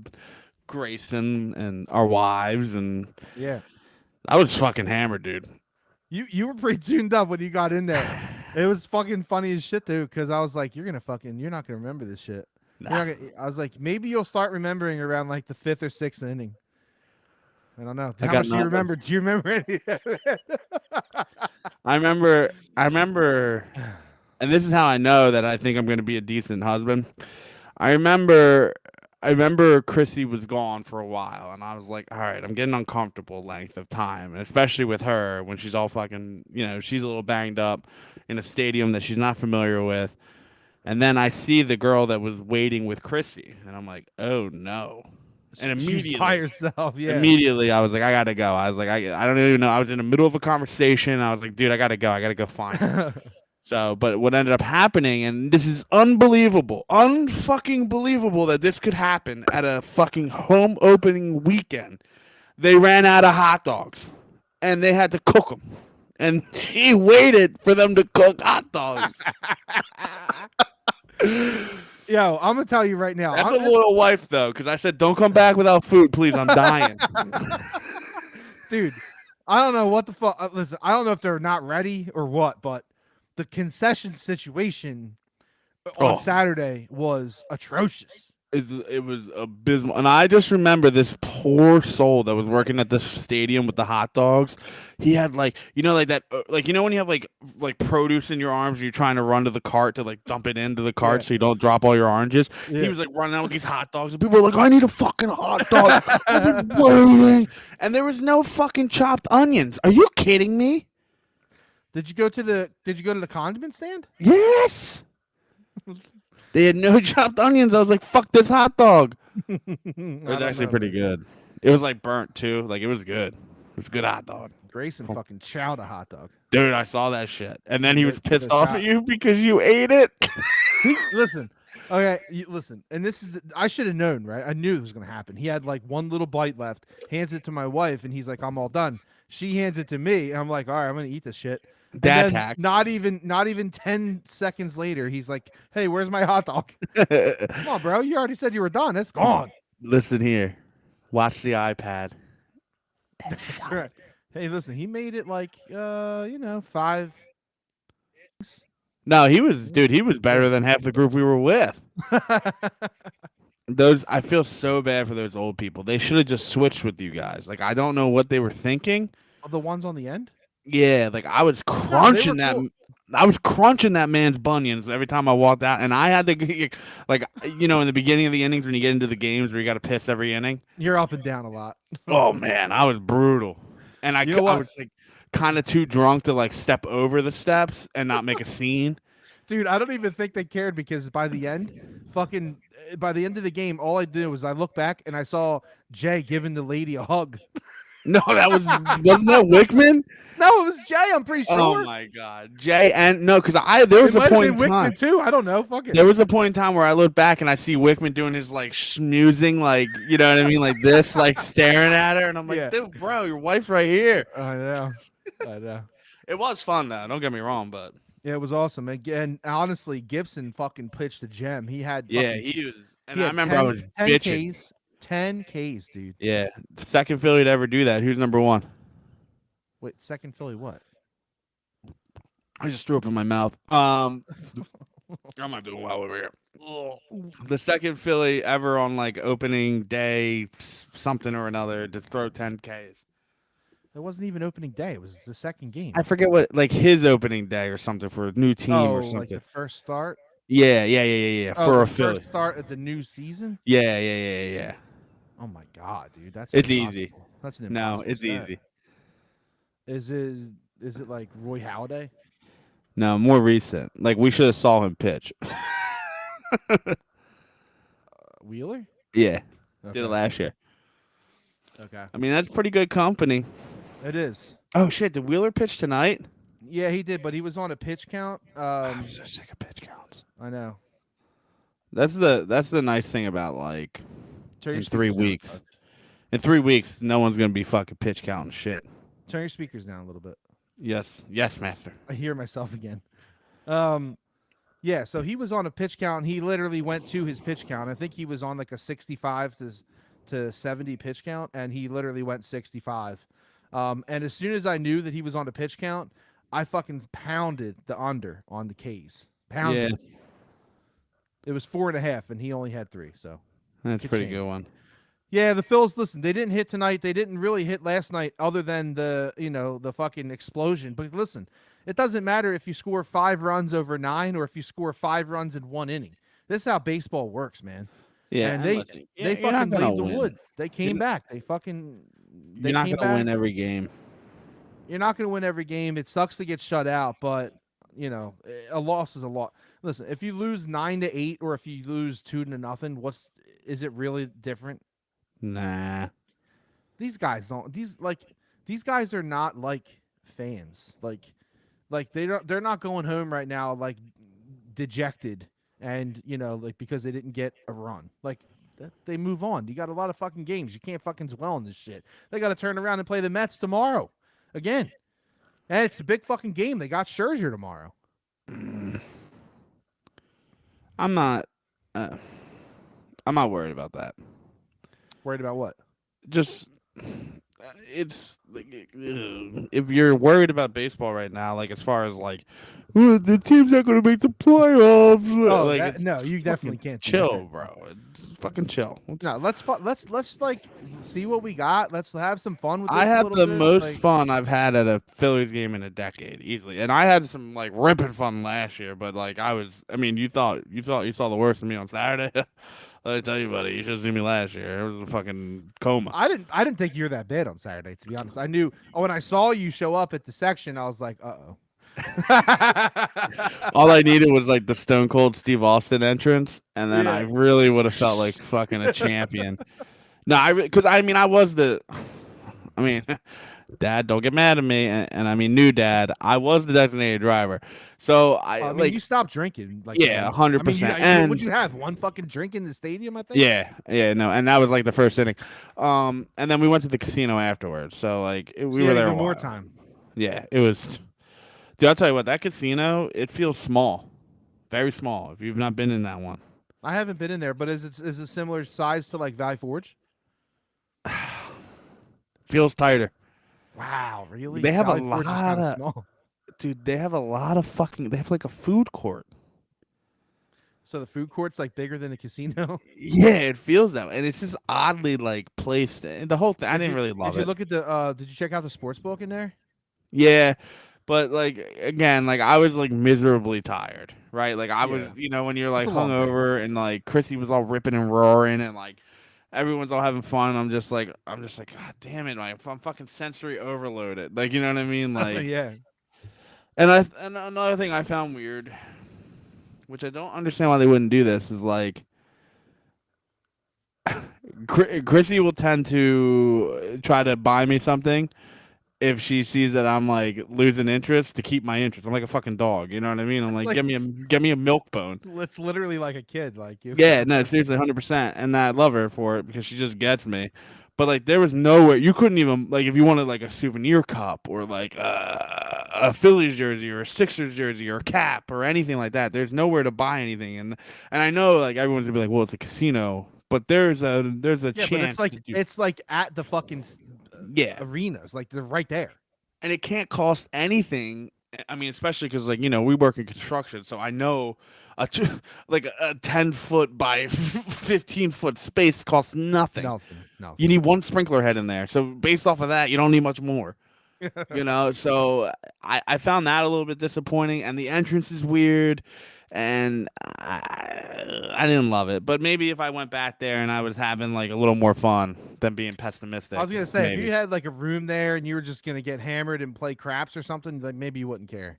Grayson and our wives, and Yeah. I was fucking hammered, dude. You were pretty tuned up when you got in there. It was fucking funny as shit, dude, because I was like, you're not gonna remember this shit. I was like, maybe you'll start remembering around like the 5th or 6th inning. I don't know. I How got much do you nothing. remember? Do you remember any? I remember, and this is how I know that I think I'm going to be a decent husband. I remember, I remember Chrissy was gone for a while, and I was like, all right, I'm getting uncomfortable length of time, and especially with her when she's all fucking, she's a little banged up in a stadium that she's not familiar with. And then I see the girl that was waiting with Chrissy, and I'm like, oh no. And She's by immediately, herself. Yeah. immediately, I was like, I gotta go. I was like, I don't even know. I was in the middle of a conversation. I was like, dude, I gotta go. I gotta go find her. So, but what ended up happening, and this is unbelievable, unfucking believable that this could happen at a fucking home opening weekend. They ran out of hot dogs, and they had to cook them. And she waited for them to cook hot dogs. Yo, I'm gonna tell you right now. That's a loyal wife, though, because I said, don't come back without food, please. I'm dying. Dude, I don't know what the fuck. Listen, I don't know if they're not ready or what, but the concession situation on Oh. Saturday was atrocious. It was abysmal, and I just remember this poor soul that was working at the stadium with the hot dogs. He had like that when you have like produce in your arms and you're trying to run to the cart to like dump it into the cart Yeah. so you don't drop all your oranges. Yeah. He was like running out with these hot dogs, and people were like, "I need a fucking hot dog. I've been waiting," and there was no fucking chopped onions. Are you kidding me? Did you go to the condiment stand? Yes. They had no chopped onions. I was like, "Fuck this hot dog." It was actually pretty good. It was like burnt too. Like it was good. It was a good hot dog. Grayson fucking chowed a hot dog. Dude, I saw that shit. And then he was Give it pissed a off shot. at you because you ate it. Listen, okay, listen, and this is I should have known, right? I knew it was gonna happen. He had like one little bite left, hands it to my wife, and he's like, "I'm all done." She hands it to me, and I'm like, "All right, I'm gonna eat this shit." And Dad then tax. Not even 10 seconds later, he's like, "Hey, where's my hot dog?" Come on, bro. You already said you were done. It's gone. Listen here. Watch the iPad. That's right. Hey, listen, he made it like 5. No, he was, dude. He was better than half the group we were with. Those, I feel so bad for those old people. They should have just switched with you guys. Like, I don't know what they were thinking. The ones on the end? Yeah, like I was No, they were crunching that. cool. I was crunching that man's bunions every time I walked out, and I had to like in the beginning of the innings when you get into the games where you got to piss every inning. You're up and down a lot. Oh man, I was brutal, and You know I what? was like kind of too drunk to like step over the steps and not make a scene. Dude, I don't even think they cared because by the end, by the end of the game, all I did was I looked back and I saw Jay giving the lady a hug. No, that wasn't that Wickman? No, it was Jay. I'm pretty sure. Oh my god, Jay, and no, because there was It a might have point been in time. Wickman too. I don't know. Fuck it. There was a point in time where I look back and I see Wickman doing his like snoozing, like you know what I mean, like this, like staring at her, and I'm like, Yeah. dude, bro, your wife's right here. I know. I know. It was fun though. Don't get me wrong, but Yeah, it was awesome. Again, honestly, Gibson fucking pitched a gem. He had yeah, fucking, he was. And he I had remember I was 10 bitching. Ks, 10 Ks, dude. Yeah, the second Philly to ever do that. Who's number one? Wait, second Philly what? I just threw up in my mouth. I'm not doing well over here. The second Philly ever on like opening day, something or another, to throw 10 Ks. It wasn't even opening day. It was the second game. I forget what, like his opening day or something for a new team or something. Like the first start? Yeah. Oh, For the a Philly. first start at the new season? Yeah. Oh my god, dude, that's It's impossible. easy. That's an No, impossible it's start. easy. Is it like Roy Halladay? No, more recent. Like we should have saw him pitch. Wheeler? Yeah, Okay. did it last year. Okay. I mean, that's pretty good company. It is. Oh shit, did Wheeler pitch tonight? Yeah, he did, but he was on a pitch count. I'm so sick of pitch counts. I know. That's the nice thing about like Turn your in 3 speakers down, weeks. bud. In 3 weeks, no one's gonna be fucking pitch counting shit. Turn your speakers down a little bit. Yes, master. I hear myself again. Yeah, so he was on a pitch count. He literally went to his pitch count. I think he was on like a 65 to 70 pitch count, and he literally went 65. And as soon as I knew that he was on a pitch count, I fucking pounded the under on the K's. Pounded. Yeah, It was 4.5, and he only had 3. So that's a Good pretty shame. good one. yeah, the Phils. Listen, they didn't hit tonight. They didn't really hit last night, other than the the fucking explosion. But listen, it doesn't matter if you score 5 runs over 9 or if you score 5 runs in 1 inning. This is how baseball works, man. Yeah, And listen, they you're not fucking gonna laid the win. wood. They came You're back. They not came gonna back. win every game. You're not going to win every game. It sucks to get shut out, but a loss is a loss. Listen, if you lose 9-8 or if you lose 2-0, is it really different? Nah. These guys don't. These guys are not like fans. Like they're not going home right now like dejected and like because they didn't get a run. Like they move on. You got a lot of fucking games. You can't fucking dwell on this shit. They got to turn around and play the Mets tomorrow again. And it's a big fucking game. They got Scherzer tomorrow. I'm not worried about that. Worried about what? Just it's like if you're worried about baseball right now, like as far as like the team's not going to make the playoffs. Oh, like no, you definitely can't do chill, that. bro. Fucking chill. No, let's like see what we got. Let's have some fun with this. I a had little the bit. most Like, fun I've had at a Phillies game in a decade, easily. And I had some like ripping fun last year, but like I mean, you thought you saw the worst of me on Saturday. Let me tell you, buddy, you should have seen me last year. It was a fucking coma. I didn't think you were that bad on Saturday, to be honest. I knew when I saw you show up at the section, I was like, uh-oh. All I needed was like the Stone Cold Steve Austin entrance, and then I Yeah. really would have felt like fucking a champion. No, because I mean, I mean, Dad, don't get mad at me, and I mean, new Dad, I was the designated driver, so I mean, like, you stopped drinking. Like, yeah, 100%. And what'd you have? One fucking drink in the stadium, I think? yeah, no, and that was like the first inning, and then we went to the casino afterwards, so like we So were you had there a even more while. time. Yeah, it was. Dude, I'll tell you what, that casino, it feels small, very small. If you've not been in that one. I haven't been in there, but is it similar size to like Valley Forge? Feels tighter. Wow, really? They have Valley a Forge is lot kinda of small. dude, they have a lot of fucking. They have like a food court. So the food court's like bigger than a casino. Yeah, it feels that way, and it's just oddly like placed. And the whole thing, I Did didn't you really did love you it. look at the did you check out the sports book in there? Yeah, but like again, like I was like miserably tired, right? Like I was, Yeah. when you're It's like a long day. hungover and like Chrissy was all ripping and roaring and like everyone's all having fun. I'm just like, God damn it, like I'm fucking sensory overloaded. Like you know what I mean? Like, Yeah. and another thing I found weird, which I don't understand why they wouldn't do this, is like Chrissy will tend to try to buy me something if she sees that I'm like losing interest to keep my interest. I'm like a fucking dog, you know what I mean? I'm It's like, like get me a milk bone. it's literally like a kid. Like you. Yeah, no, seriously, 100%. And I love her for it because she just gets me. But like, there was nowhere you couldn't even like if you wanted like a souvenir cup or like a Phillies jersey or a Sixers jersey or a cap or anything like that. There's nowhere to buy anything, and I know like everyone's gonna be like, well, it's a casino, but there's a Yeah, but chance that you it's like at the fucking yeah, arenas. Like they're right there. and it can't cost anything. I mean, especially because like we work in construction, so I know like a 10 foot by 15 foot space costs nothing. Nothing. You Nothing. need one sprinkler head in there, so based off of that, you don't need much more. So I found that a little bit disappointing, and the entrance is weird, and I didn't love it. But maybe if I went back there and I was having like a little more fun than being I pessimistic, was gonna say if you maybe. had like a room there and you were just gonna get hammered and play craps or something, like maybe you wouldn't care.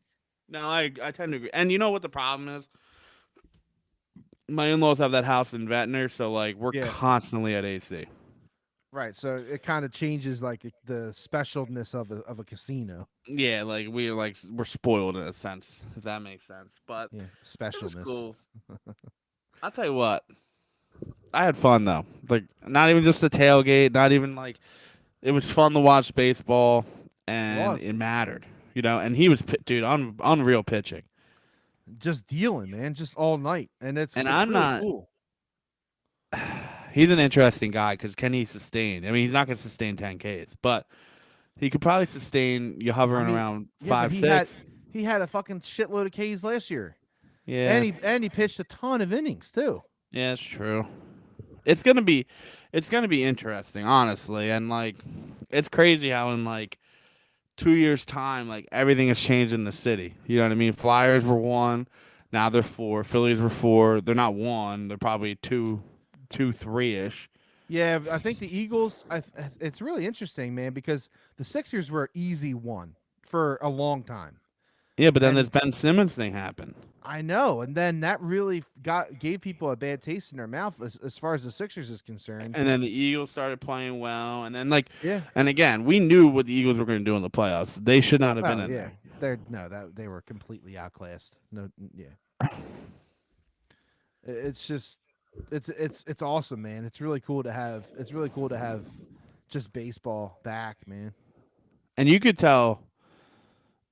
No, I tend to agree. And you know what the problem is? My in-laws have that house in Ventnor, so like we're Yeah. constantly at AC. Right. So it kind of changes like the specialness of a casino. Yeah, we're spoiled in a sense, if that makes sense. But Yeah. it was Specialness. cool. I'll tell you what, I had fun though. Like not even just the tailgate, not even like it was fun to watch baseball, It and it was mattered. And he was dude, unreal pitching. just dealing, man, just all night, and And it's I'm really not. cool. He's an interesting guy because can he sustain? I mean, he's not going to sustain 10Ks, but he could probably sustain you I hovering mean, around yeah, but 5, 6. he had a fucking shitload of Ks last year, Yeah, and he pitched a ton of innings too. yeah, it's true. It's gonna be, it's gonna be interesting, honestly, and like, it's crazy how in like 2 years' time, like everything has changed in the city. You know what I mean? Flyers were one, now they're four. Phillies were four. They're not one. They're probably two, three-ish. Yeah, I think the Eagles. It's really interesting, man, because the Sixers were easy one for a long time, Yeah, but then and this Ben Simmons thing happened. I know, and then that really gave people a bad taste in their mouth as far as the Sixers is concerned. And then the Eagles started playing well, and then like, Yeah. and again, we knew what the Eagles were going to do in the playoffs. They should not have been Oh in yeah. there. They're no that they were completely outclassed. No. Yeah. It's just it's awesome, man. It's really cool to have. It's really cool to have just baseball back, man. And you can tell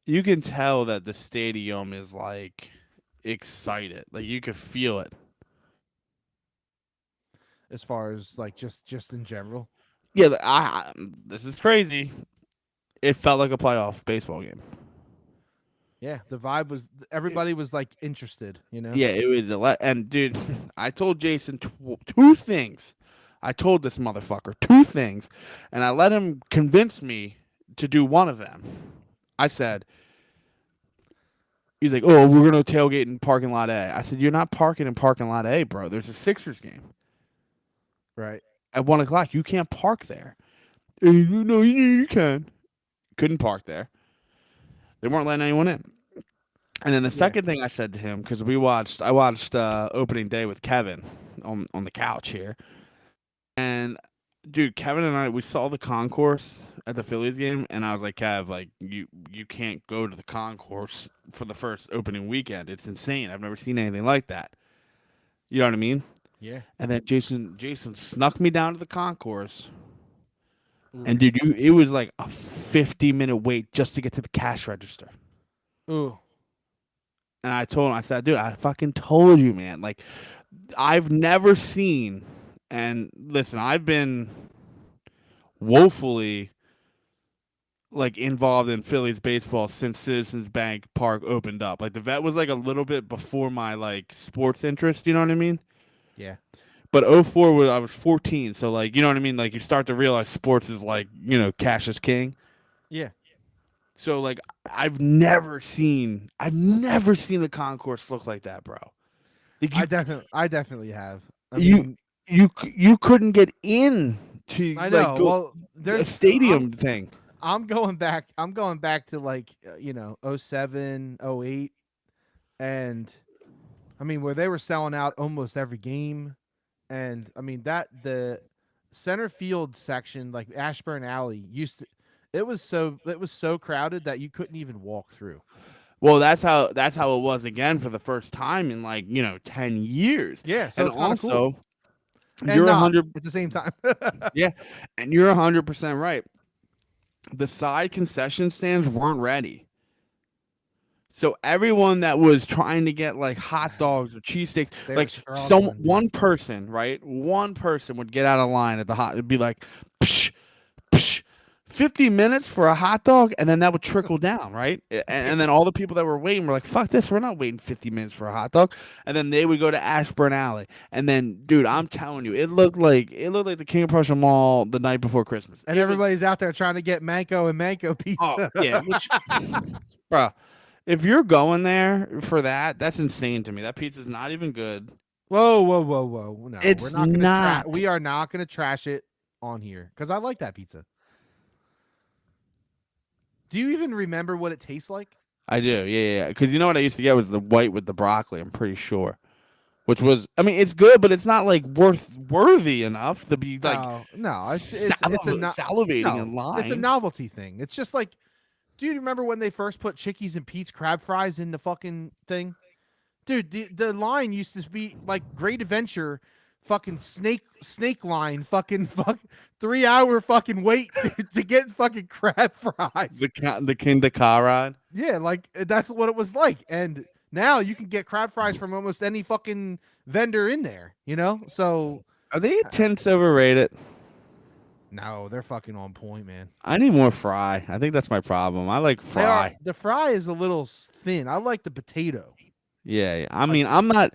that the stadium is like excited. Like you could feel it. As far as like just in general. Yeah, this is crazy. It felt like a playoff baseball game. Yeah, the vibe was everybody was like interested, you know. Yeah, it was and dude, I told Jason two things. I told this motherfucker two things, and I let him convince me to do one of them. I said, he's like, "Oh, we're gonna tailgate in parking lot A." I said, "You're not parking in parking lot A, bro. There's a Sixers game Right. at 1 o'clock. You can't park there." No, you can. Couldn't park there. They weren't letting anyone in. And then the Yeah. second thing I said to him, because I watched opening day with Kevin on the couch here, and dude, Kevin and I we saw the concourse at the Phillies game, and I was like, Kev, like you can't go to the concourse for the first opening weekend. It's insane. I've never seen anything like that. You know what I mean? Yeah. And then Jason snuck me down to the concourse, Ooh. and dude, it was like a 50-minute wait just to get to the cash register. Ooh. And I told him, I said, dude, I fucking told you, man. Like, I've never seen, and listen, I've been woefully like involved in Phillies baseball since Citizens Bank Park opened up. Like the vet was like a little bit before my like sports interest, you know what I mean? Yeah. But '04 was I was 14, so like you know what I mean? Like you start to realize sports is like, cash is king. Yeah. So like I've never seen the concourse look like that, bro. Like I definitely have. I you mean, you couldn't get in to I like know. go Well, a there's stadium thing. I'm going back. I'm going back to like '07, '08, and I mean where they were selling out almost every game, and I mean that the center field section, like Ashburn Alley, used to. It was so crowded that you couldn't even walk through. Well, that's how it was again for the first time in like 10 years, Yeah, so and it's kind of cool also and you're a not hundred at the same time. yeah, and you're 100% right. The side concession stands weren't ready. So everyone that was trying to get like hot dogs or cheesesteaks, They were like some struggling, dude. one person, right? One person would get out of line at the hot. It'd be like, psh, psh, 50 minutes for a hot dog, and then that would trickle down, right? And then all the people that were waiting were like, "Fuck this, we're not waiting 50 minutes for a hot dog." And then they would go to Ashburn Alley, and then, dude, I'm telling you, it looked like the King of Prussia Mall the night before Christmas. And It was, everybody's out there trying to get Manco and Manco oh pizza. yeah, which, bro, if you're going there for that, that's insane to me. That pizza's not even good. Whoa, whoa, whoa, whoa! No, we're It's not gonna trash. not. We are not gonna trash it on here because I like that pizza. Do you even remember what it tastes like? I do, yeah. Because you know what I used to get was the white with the broccoli. I'm pretty sure, which was, I mean, it's good, but it's not like worthy enough to be like No, no, it's a salivating no, in it's a line. novelty thing. It's just like, do you remember when they first put Chickies and Pete's crab fries in the fucking thing? Dude, the line used to be like Great Adventure, fucking snake line, fuck 3 hour fucking wait to get fucking crab fries. The King the car ride. Yeah, like that's what it was like. And now you can get crab fries from almost any fucking vendor in there, you know? So Are they tenths overrated? no, they're fucking on point, man. I need more fry. I think that's my problem. I like They are fry. the fry is a little thin. I like the potato. Yeah. I Like mean, I'm not.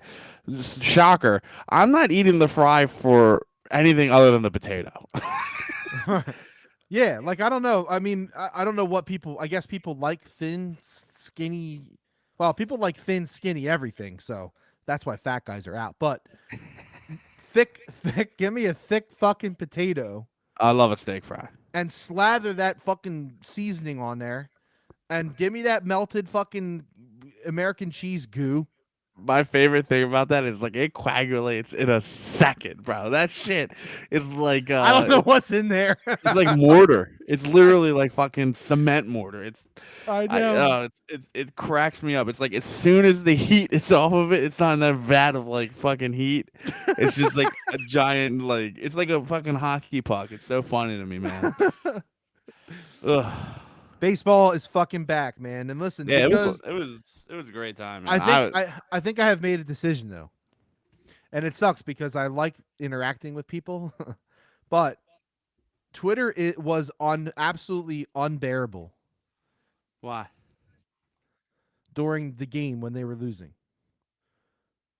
Shocker. I'm not eating the fry for anything other than the potato. yeah, like I don't know. I mean, I don't know what people. I guess people like thin, skinny. Well, people like thin, skinny everything. So that's why fat guys are out. But thick. Give me a thick fucking potato I love a steak fry. and slather that fucking seasoning on there, and give me that melted fucking American cheese goo. My favorite thing about that is like it coagulates in a second, bro. That shit is like I don't know what's in there. it's like mortar. It's literally like fucking cement mortar. I know. It cracks me up. It's like as soon as the heat is off of it, it's not in that vat of like fucking heat. It's just like a giant like it's like a fucking hockey puck. It's so funny to me, man. Ugh. Baseball is fucking back, man. And listen, Yeah, because it was a great time, I man. think I think I have made a decision though. And it sucks because I like interacting with people, but Twitter it was absolutely unbearable Why? during the game when they were losing.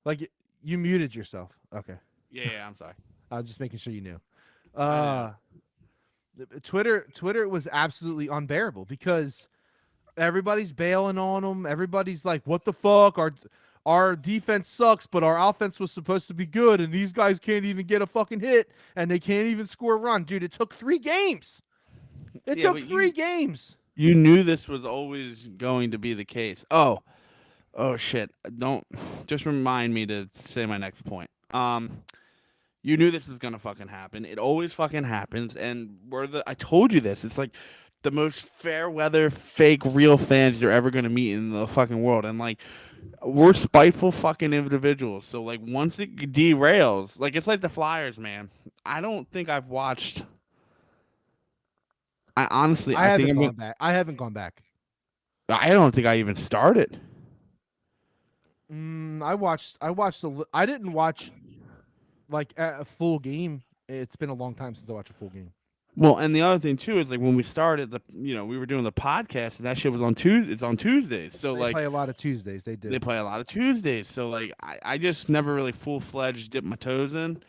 Like you muted yourself. Okay. Yeah, I'm sorry. I was just making sure you knew. I know. Uh Twitter was absolutely unbearable because everybody's bailing on them. Everybody's like, "What the fuck? Our defense sucks, but our offense was supposed to be good, and these guys can't even get a fucking hit, and they can't even score a run, dude." It took 3 games. It Yeah, took but 3 games. you knew this was always going to be the case. Oh shit. Don't just remind me to say my next point. You knew this was gonna fucking happen. It always fucking happens, and I told you this. It's like the most fair weather, fake, real fans you're ever gonna meet in the fucking world, and like we're spiteful fucking individuals. So like once it derails, like it's like the Flyers, man. I don't think I've watched. I honestly, I I think haven't I'm gonna. gone back. I haven't gone back. I don't think I even started. I watched. I didn't watch like a full game. It's been a long time since I watched a full game. Well, and the other thing too is like when we started we were doing the podcast and that shit was on Tuesday. It's on Tuesdays, so They like play a lot of Tuesdays. They they do. play a lot of Tuesdays. So like I just never really full fledged dipped my toes in.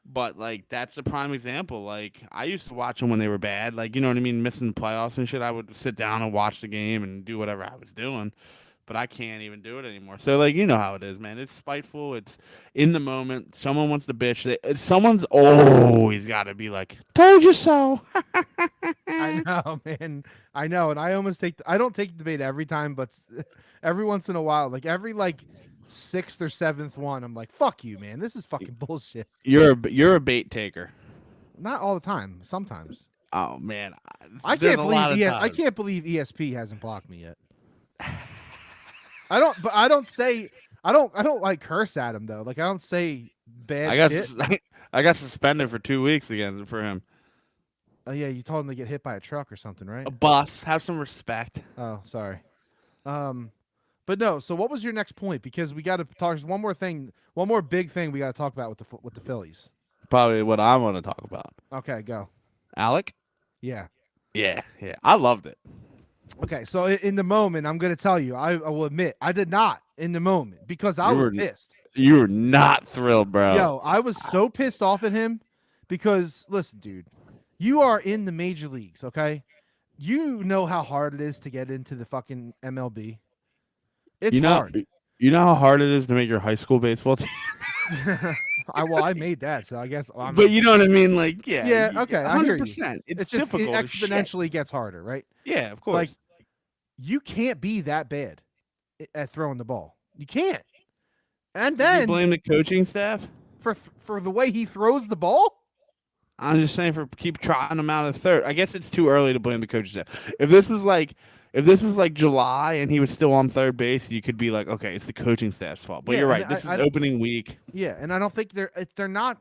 But like that's a prime example. Like I used to watch them when they were bad. Like you know what I mean, missing the playoffs and shit. I would sit down and watch the game and do whatever I was doing. But I can't even do it anymore. So like you know how it is, man. It's spiteful. It's in the moment. Someone wants to bitch. Someone's always got to be like, "Told you so." I know, man. I know, and I almost take. I don't take the debate every time, but every once in a while, like every like sixth or seventh one, I'm like, "Fuck you, man. This is fucking bullshit." You're a bait taker. Not all the time. Sometimes. Oh man, I there's can't a believe lot of I times. can't believe ESP hasn't blocked me yet. I don't. But I don't say. I don't like curse at him though. Like I don't say I bad got shit. I got suspended for 2 weeks again for him. Oh yeah, you told him to get hit by a truck or something, right? A bus. Have some respect. Oh, sorry. Um, but no. So what was your next point? Because we got to talk. There's one more thing. One more big thing we got to talk about with the Phillies. Probably what I want to talk about. Okay, go. Alec. Yeah. Yeah. I loved it. Okay. So in the moment, I'm gonna tell you. I will admit I did not in the moment because I You was were pissed. you were not thrilled, bro. Yo, I was so pissed off at him because listen, dude, you are in the major leagues, okay? You know how hard it is to get into the fucking MLB. It's You know, hard. you know how hard it is to make your high school baseball team. I made that, so I guess I'm But not. you know what I mean? Like, Yeah, okay, I hear you. 100%. It's It's just it difficult as shit. exponentially gets harder, right? Yeah, of Like course. you can't be that bad at throwing the ball. You can't. And Did you then blame the coaching staff? for the way he throws the ball, I'm just saying for keep trotting him out of third. I guess it's too early to blame the coaching staff. If this was like July and he was still on third base, you could be like, okay, it's the coaching staff's fault. But yeah, you're and right. This is opening week. yeah, and I don't think they're not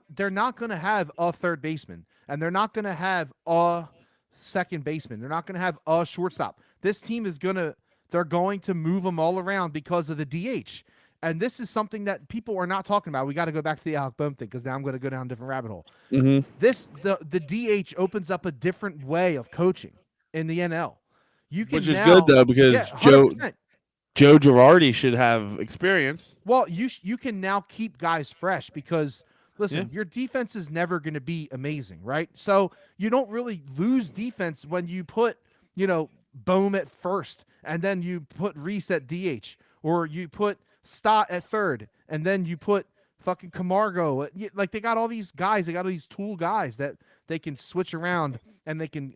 going to have a third baseman, and they're not going to have a second baseman. They're not going to have a shortstop. This team is they're going to move them all around because of the DH. And this is something that people are not talking about. We got to go back to the Alec Bohm thing because now I'm going to go down a different rabbit hole. Mm-hmm. The DH opens up a different way of coaching in the NL. You Which can is good now, though yeah, because 100%. Joe Girardi should have experience. Well, you can now keep guys fresh because Yeah. listen, your defense is never going to be amazing, right? So you don't really lose defense when you put Bohm at first and then you put Reese at DH or you put Stott at third and then you put fucking Camargo. Like they got all these guys, they got all these tool guys that they can switch around and they can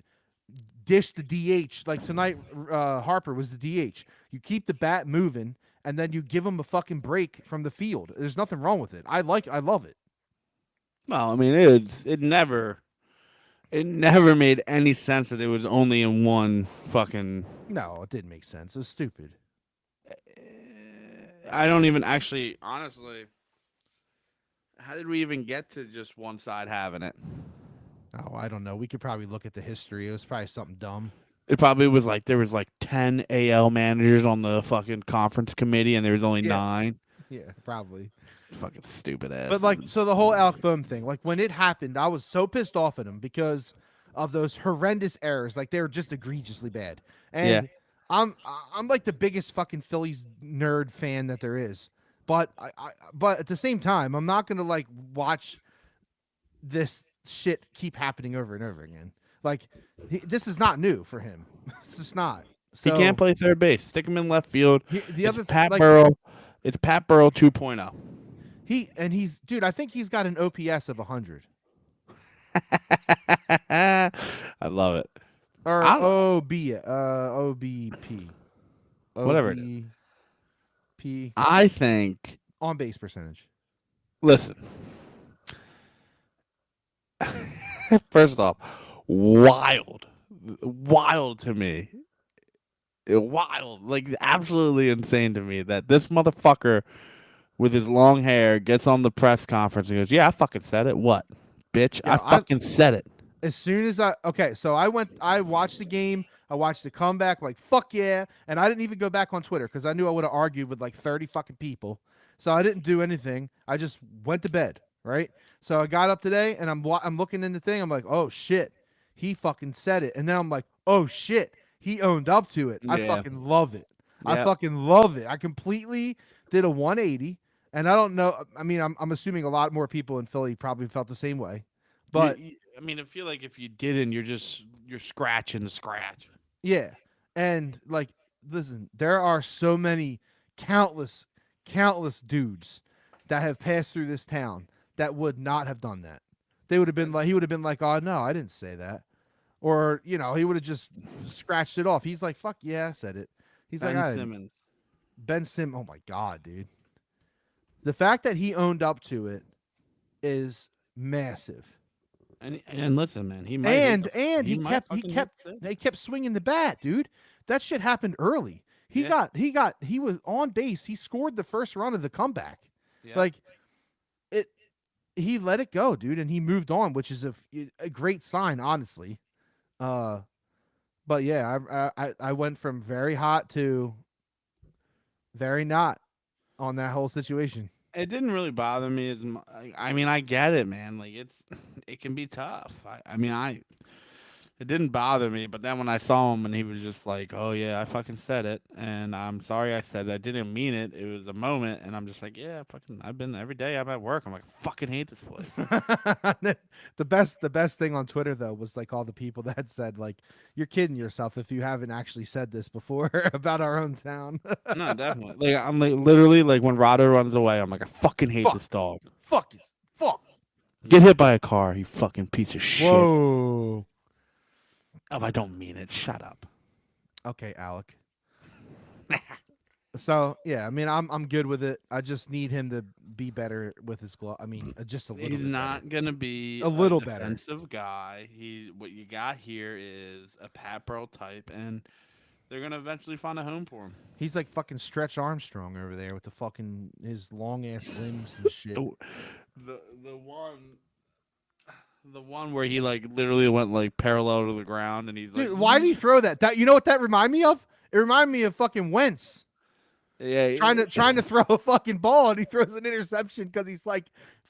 dish the DH. Like tonight, Harper was the DH. You keep the bat moving, and then you give him a fucking break from the field. There's nothing wrong with it. I love it. Well, I mean, it never made any sense that it was only in one fucking. No, it didn't make sense. It was stupid. I don't even actually, honestly. How did we even get to just one side having it? Oh, I don't know. We could probably look at the history. It was probably something dumb. It probably was like there was like 10 AL managers on the fucking conference committee, and there was only Yeah, 9. yeah, probably. Fucking stupid ass. But like, so the whole Alec Bohm thing, like when it happened, I was so pissed off at him because of those horrendous errors. Like they were just egregiously bad. Yeah. And I'm like the biggest fucking Phillies nerd fan that there is. But but at the same time, I'm not gonna like watch this shit keep happening over and over again. Like this is not new for him. It's just not. He So can't play third base. Stick him in left field. the It's other Pat like Burrell. It's Pat Burrell 2.0. he's dude. I think he's got an OPS of 100 I love it. or I don't- OBP Whatever it is. OBP I think. on base percentage. Listen. First off, wild to me. Wild, like absolutely insane to me that this motherfucker with his long hair gets on the press conference and goes, "Yeah, I fucking said it. What, bitch? Yeah, I fucking said it." As soon as so I watched the game, I watched the comeback, like fuck yeah, and I didn't even go back on Twitter because I knew I would have argued with like 30 fucking people, so I didn't do anything. I just went to bed, right? So I got up today and I'm looking in the thing. I'm like, oh shit, he fucking said it. And then I'm like, oh shit, he owned up to it. I Yeah. fucking love it. I Yep. fucking love it. I completely did a 180. And I don't know. I mean, I'm assuming a lot more people in Philly probably felt the same way. But I mean, I feel like if you didn't, you're scratching the scratch. yeah. And like, listen, there are so many countless, countless dudes that have passed through this town that would not have done that. They would have been like, he would have been like, oh, no, I didn't say that. Or, he would have just scratched it off. He's like, fuck yeah, I said it. He's like, Ben I didn't. Simmons. Ben Sim, oh my God, dude. The fact that he owned up to it is massive. And listen, man, he might hit And the and he he might kept he fucking hit kept the they kept swinging the bat, dude. That shit happened early. Yeah. He was on base. He scored the first run of the comeback. Yeah. Like it he let it go, dude, and he moved on, which is a great sign, honestly. Uh but yeah, I went from very hot to very not on that whole situation. It didn't really bother me as much. I mean, I get it, man. Like it can be tough. I mean, it didn't bother me, but then when I saw him and he was just like, "Oh yeah, I fucking said it, and I'm sorry I said it. I didn't mean it. It was a moment." And I'm just like, "Yeah, fucking. I've been every day. I'm at work. I'm like, I fucking hate this place." The best thing on Twitter though was like all the people that said like, you're kidding yourself if you haven't actually said this before about our own town. No, definitely. Like I'm like literally like when Rado runs away, I'm like, I fucking hate Fuck. this dog. Fuck it. Fuck. Get hit by a car, you fucking piece of shit. Whoa. Oh, I don't mean it. Shut up. Okay, Alec. So yeah, I mean, I'm good with it. I just need him to be better with his glove. I mean, just a little. He's bit not gonna be A little better. defensive guy. What you got here is a Pat Burrell type, and they're gonna eventually find a home for him. He's like fucking Stretch Armstrong over there with the fucking his long ass limbs and shit. The the one the one where he like literally went like parallel to the ground, and he's like, Dude, why did he throw that? That you know what that reminded me of? It reminded me of fucking Wentz yeah, trying to throw a fucking ball and he throws an interception because he's like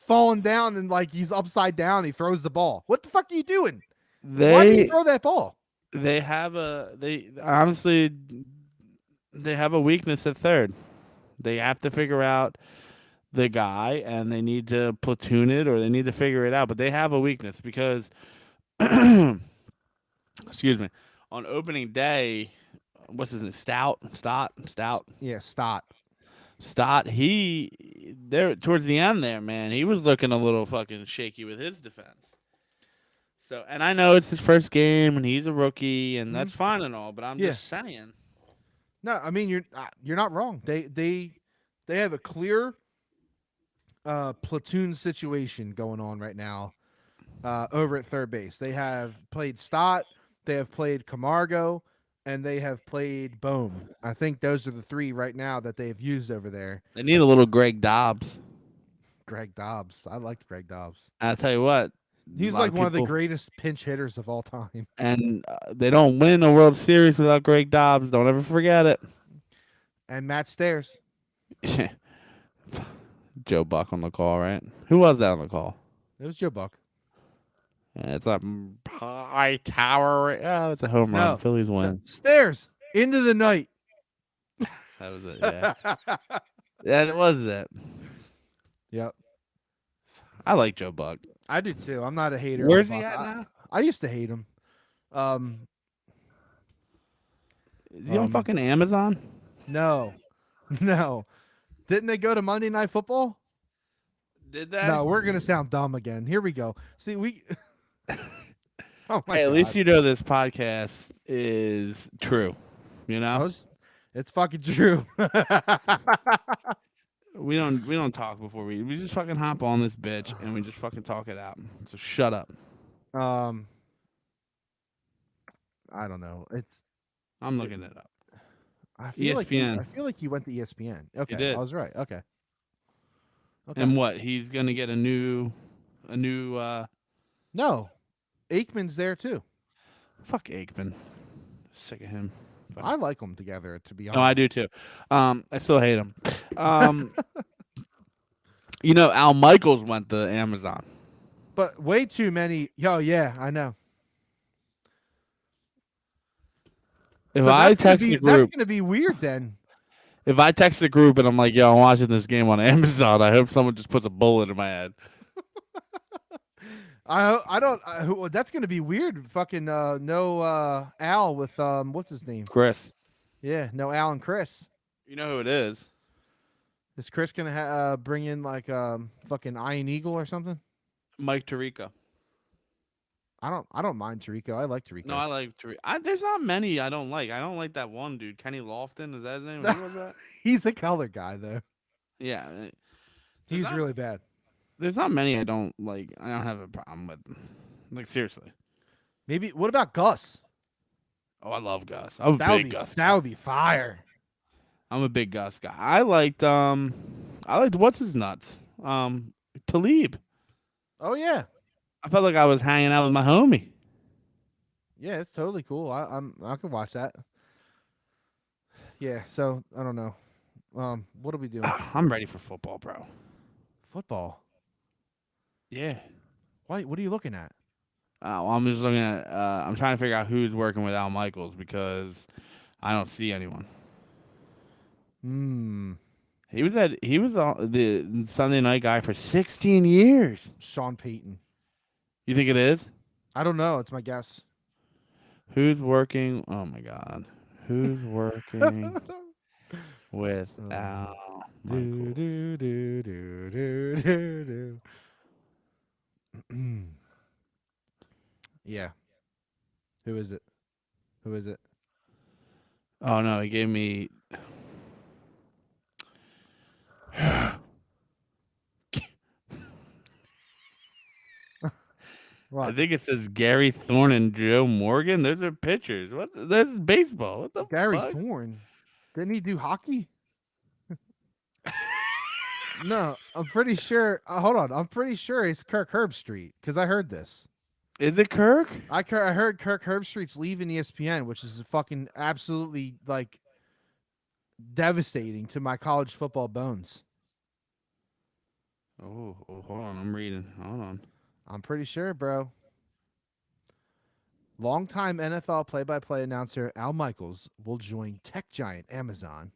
falling down and like he's upside down. He throws the ball. What the fuck are you doing? Why did you throw that ball? They honestly they have a weakness at third. They have to figure out the guy, and they need to platoon it, or they need to figure it out. But they have a weakness because, excuse me, on opening day, what's his name? Stout. Yeah, Stott. He there towards the end there, man. He was looking a little fucking shaky with his defense. So, and I know it's his first game, and he's a rookie, and that's fine and all. But I'm Yeah. just saying. No, I mean you're not wrong. They have a clear platoon situation going on right now over at third base. They have played Stott, they have played Camargo, and they have played Bohm. I think those are the three right now that they've used over there. They need a little Greg Dobbs. Greg Dobbs. I liked Greg Dobbs. I'll tell you what. He's like one of the greatest pinch hitters of all time. And they don't win a World Series without Greg Dobbs. Don't ever forget it. And Matt Stairs. Joe Buck on the call, right? Who was that on the call? It was Joe Buck. Yeah, it's a high tower. Oh, it's a home run. No. Phillies win. Stairs into the night. That was it. Yeah, that was it. Yep. I like Joe Buck. I do too. I'm not a hater. Where's of he Buck. at now? I used to hate him. Is he on fucking Amazon? No. Didn't they go to Monday Night Football? Did that? No, we're gonna sound dumb again. Here we go. See, we. Oh my Hey, at God. least you know this podcast is true. You know, It's fucking true. we don't talk before we just fucking hop on this bitch and we just fucking talk it out. So shut up. I don't know. I'm looking it up. I feel ESPN. Like I feel like you went to ESPN. Okay, did. I was right. Okay. And what? He's gonna get a new. No, Aikman's there too. Fuck Aikman. Sick of him. I like them together, to be honest. No, I do too. I still hate him. You know, Al Michaels went to Amazon. But way too many. Oh yeah, I know. If So I that's gonna text be the group, weird then. if I text the group and I'm like, "Yo, I'm watching this game on Amazon," I hope someone just puts a bullet in my head. I don't. That's gonna be weird. Fucking no Al with what's his name? Chris, Yeah, no Al and Chris. you know who it is? Is Chris gonna bring in like fucking Iron Eagle or something? Mike Tirico. I don't mind Tarico. I like No, Tarico. I like Tirico. There's not many I don't like. I don't like that one dude, Kenny Lofton. Is that his name? Who was that? He's a color guy though. Yeah. There's He's not. really bad. There's not many I don't like. I don't have a problem with. Like seriously. Maybe what about Gus? Oh, I love Gus. I'm a That would big be Gus. that would be fire. I'm a big Gus guy. I liked what's his nuts? Talib. Oh yeah. I felt like I was hanging out with my homie. Yeah, it's totally cool. I can watch that. Yeah, so I don't know. What are we doing? I'm ready for football, bro. Football. Yeah. Why? What are you looking at? Well, I'm just looking at. I'm trying to figure out who's working with Al Michaels because I don't see anyone. Hmm. He was the Sunday night guy for 16 years. Sean Payton. You think it is? I don't know. It's my guess. Who's working? Oh my God. Who's working with Oh. Al Do, Michaels? do, do, do, do, do, do. Yeah. Who is it? Who is it? Oh no, he gave me. I What? think it says Gary Thorne and Joe Morgan. Those are pitchers. This is baseball. What the Gary fuck? Thorne. Didn't he do hockey? No, I'm pretty sure. Hold on. I'm pretty sure it's Kirk Herbstreit because I heard this. Is it Kirk? I heard Kirk Herbstreit's leaving ESPN, which is fucking absolutely like devastating to my college football bones. Oh, hold on. I'm reading. Hold on. I'm pretty sure, bro. Longtime NFL play-by-play announcer Al Michaels will join tech giant Amazon.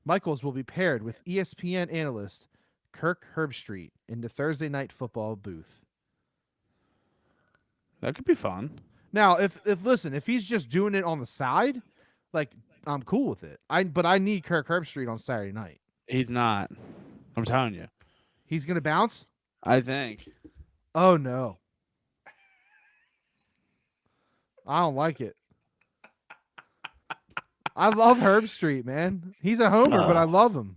Michaels will be paired with ESPN analyst Kirk Herbstreit in the Thursday Night Football booth. That could be fun. Now, if he's just doing it on the side, like I'm cool with it. But I need Kirk Herbstreit on Saturday night. He's not. I'm telling you. He's gonna bounce? I think. Oh no. I don't like it. I love Herbstreit, man. He's a homer, but I love him.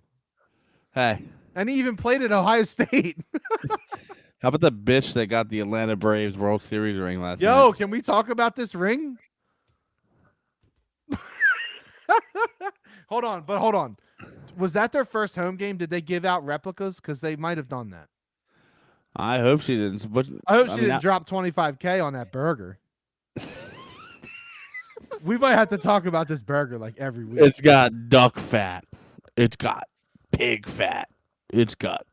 Hey. And he even played at Ohio State. How about the bitch that got the Atlanta Braves World Series ring last night? Yo, can we talk about this ring? Hold on. Was that their first home game? Did they give out replicas? Because they might have done that. I hope she didn't. But, I hope she didn't drop $25K on that burger. We might have to talk about this burger like every week. It's got duck fat. It's got pig fat. It's got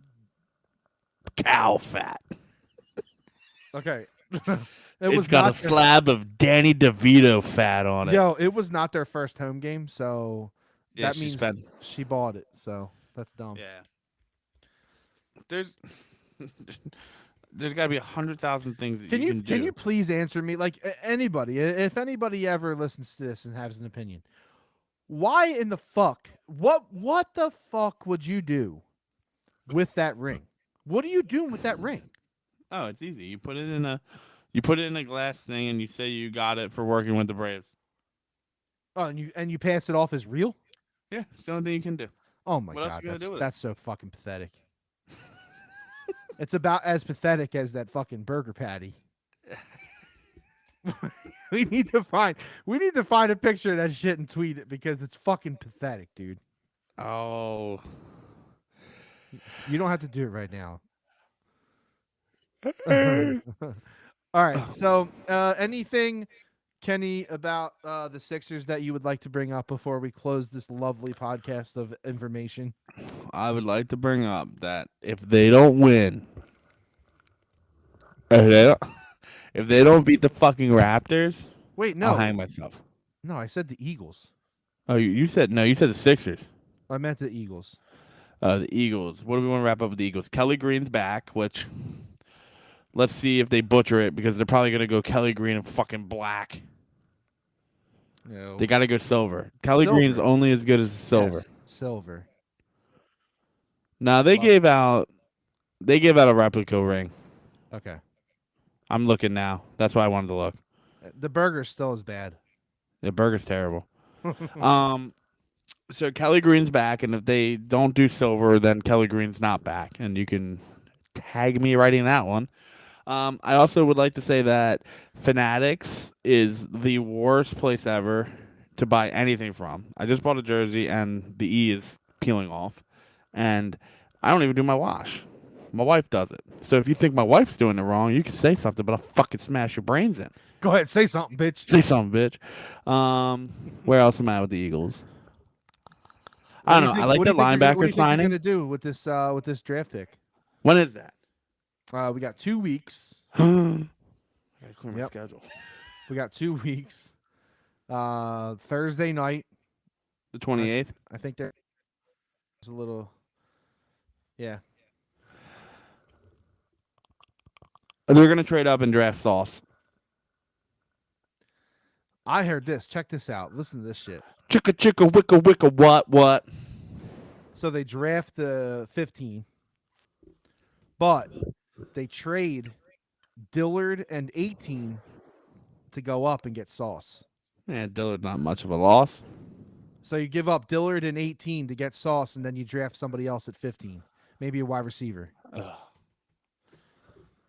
cow fat. Okay. It's got a slab of Danny DeVito fat on it. Yo, it was not their first home game, so Yeah, that means she bought it. So that's dumb. Yeah. There's got to be 100,000 things that you can do. Can you please answer me? Like anybody, if anybody ever listens to this and has an opinion, why in the fuck? What the fuck would you do with that ring? What are you doing with that ring? Oh, it's easy. You put it in a glass thing, and you say you got it for working with the Braves. Oh, and you pass it off as real? Yeah, it's the only thing you can do. Oh my What else god, you gonna do with that's so fucking pathetic. It's about as pathetic as that fucking burger patty. we need to find a picture of that shit and tweet it because it's fucking pathetic, dude. Oh. You don't have to do it right now. All right. So, anything, Kenny, about the Sixers that you would like to bring up before we close this lovely podcast of information? I would like to bring up that if they don't win, if they don't beat the fucking Raptors, Wait, no. I'll hang myself. No, I said the Eagles. Oh, you said no. You said the Sixers. I meant the Eagles. The Eagles. What do we want to wrap up with the Eagles? Kelly Green's back, which let's see if they butcher it because they're probably gonna go Kelly Green and fucking black. No. They got to go silver. Kelly Green's Silver. only as good as silver. Yes, silver. Now they Love gave out a replica ring. Okay. I'm looking now. That's why I wanted to look. The burger still is bad. The burger's terrible. So Kelly Green's back, and if they don't do silver, then Kelly Green's not back, and you can tag me writing that one. I also would like to say that Fanatics is the worst place ever to buy anything from. I just bought a jersey, and the E is peeling off, and I don't even do my wash. My wife does it. So if you think my wife's doing it wrong, you can say something, but I'll fucking smash your brains in. Go ahead, say something, bitch. Say something, bitch. Where else am I with the Eagles? I don't know. I like the linebacker what do you think signing. you're gonna do with this draft pick? When is that? We got 2 weeks. I gotta clear my Yep. schedule. We got 2 weeks. Thursday night. The 28th. I think there's a little. Yeah. They're gonna trade up and draft Sauce. I heard this. Check this out. Listen to this shit. Chicka chicka wicka wicka what? So they draft the 15, but they trade Dillard and 18 to go up and get Sauce. Man, Dillard's not much of a loss. So you give up Dillard and 18 to get Sauce, and then you draft somebody else at 15, maybe a wide receiver. Ugh.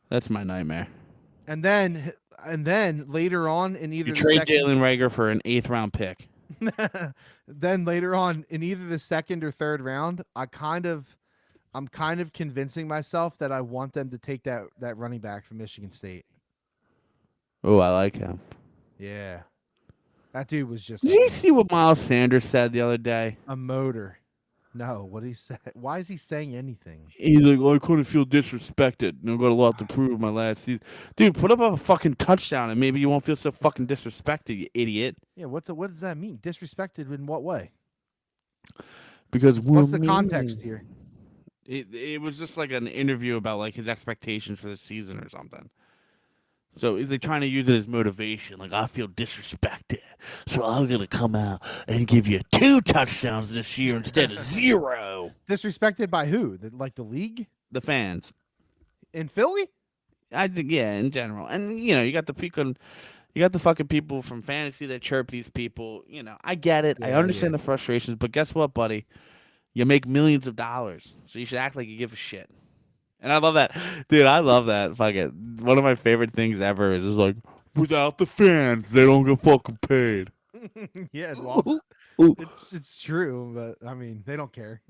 That's my nightmare. And then later on in either You the trade second, Jalen Rager for an 8th round pick. then later on in either the second or third round, I'm kind of convincing myself that I want them to take that running back from Michigan State. Oh, I like him. Yeah. That dude was just Did you see what Miles Sanders said the other day? a motor. No, what he said. Why is he saying anything? He's like, I couldn't feel disrespected. I got a lot to prove my last season. Dude, put up a fucking touchdown and maybe you won't feel so fucking disrespected, you idiot. Yeah, what does that mean? Disrespected in what way? Because What's the context here? It was just like an interview about like his expectations for the season or something. So is he trying to use it as motivation? Like, I feel disrespected, so I'm gonna come out and give you 2 touchdowns this year instead of 0. Disrespected by who? The league? The fans, In Philly? I think, yeah, in general, and you got the people, you got the fucking people from fantasy that chirp these people. I get it. I Yeah, understand yeah. the frustrations, but guess what, buddy? You make millions of dollars, so you should act like you give a shit. And I love that. Dude, I love that. Fucking one of my favorite things ever is just like, without the fans, they don't get fucking paid. Yeah, well, it's true, but I mean, they don't care.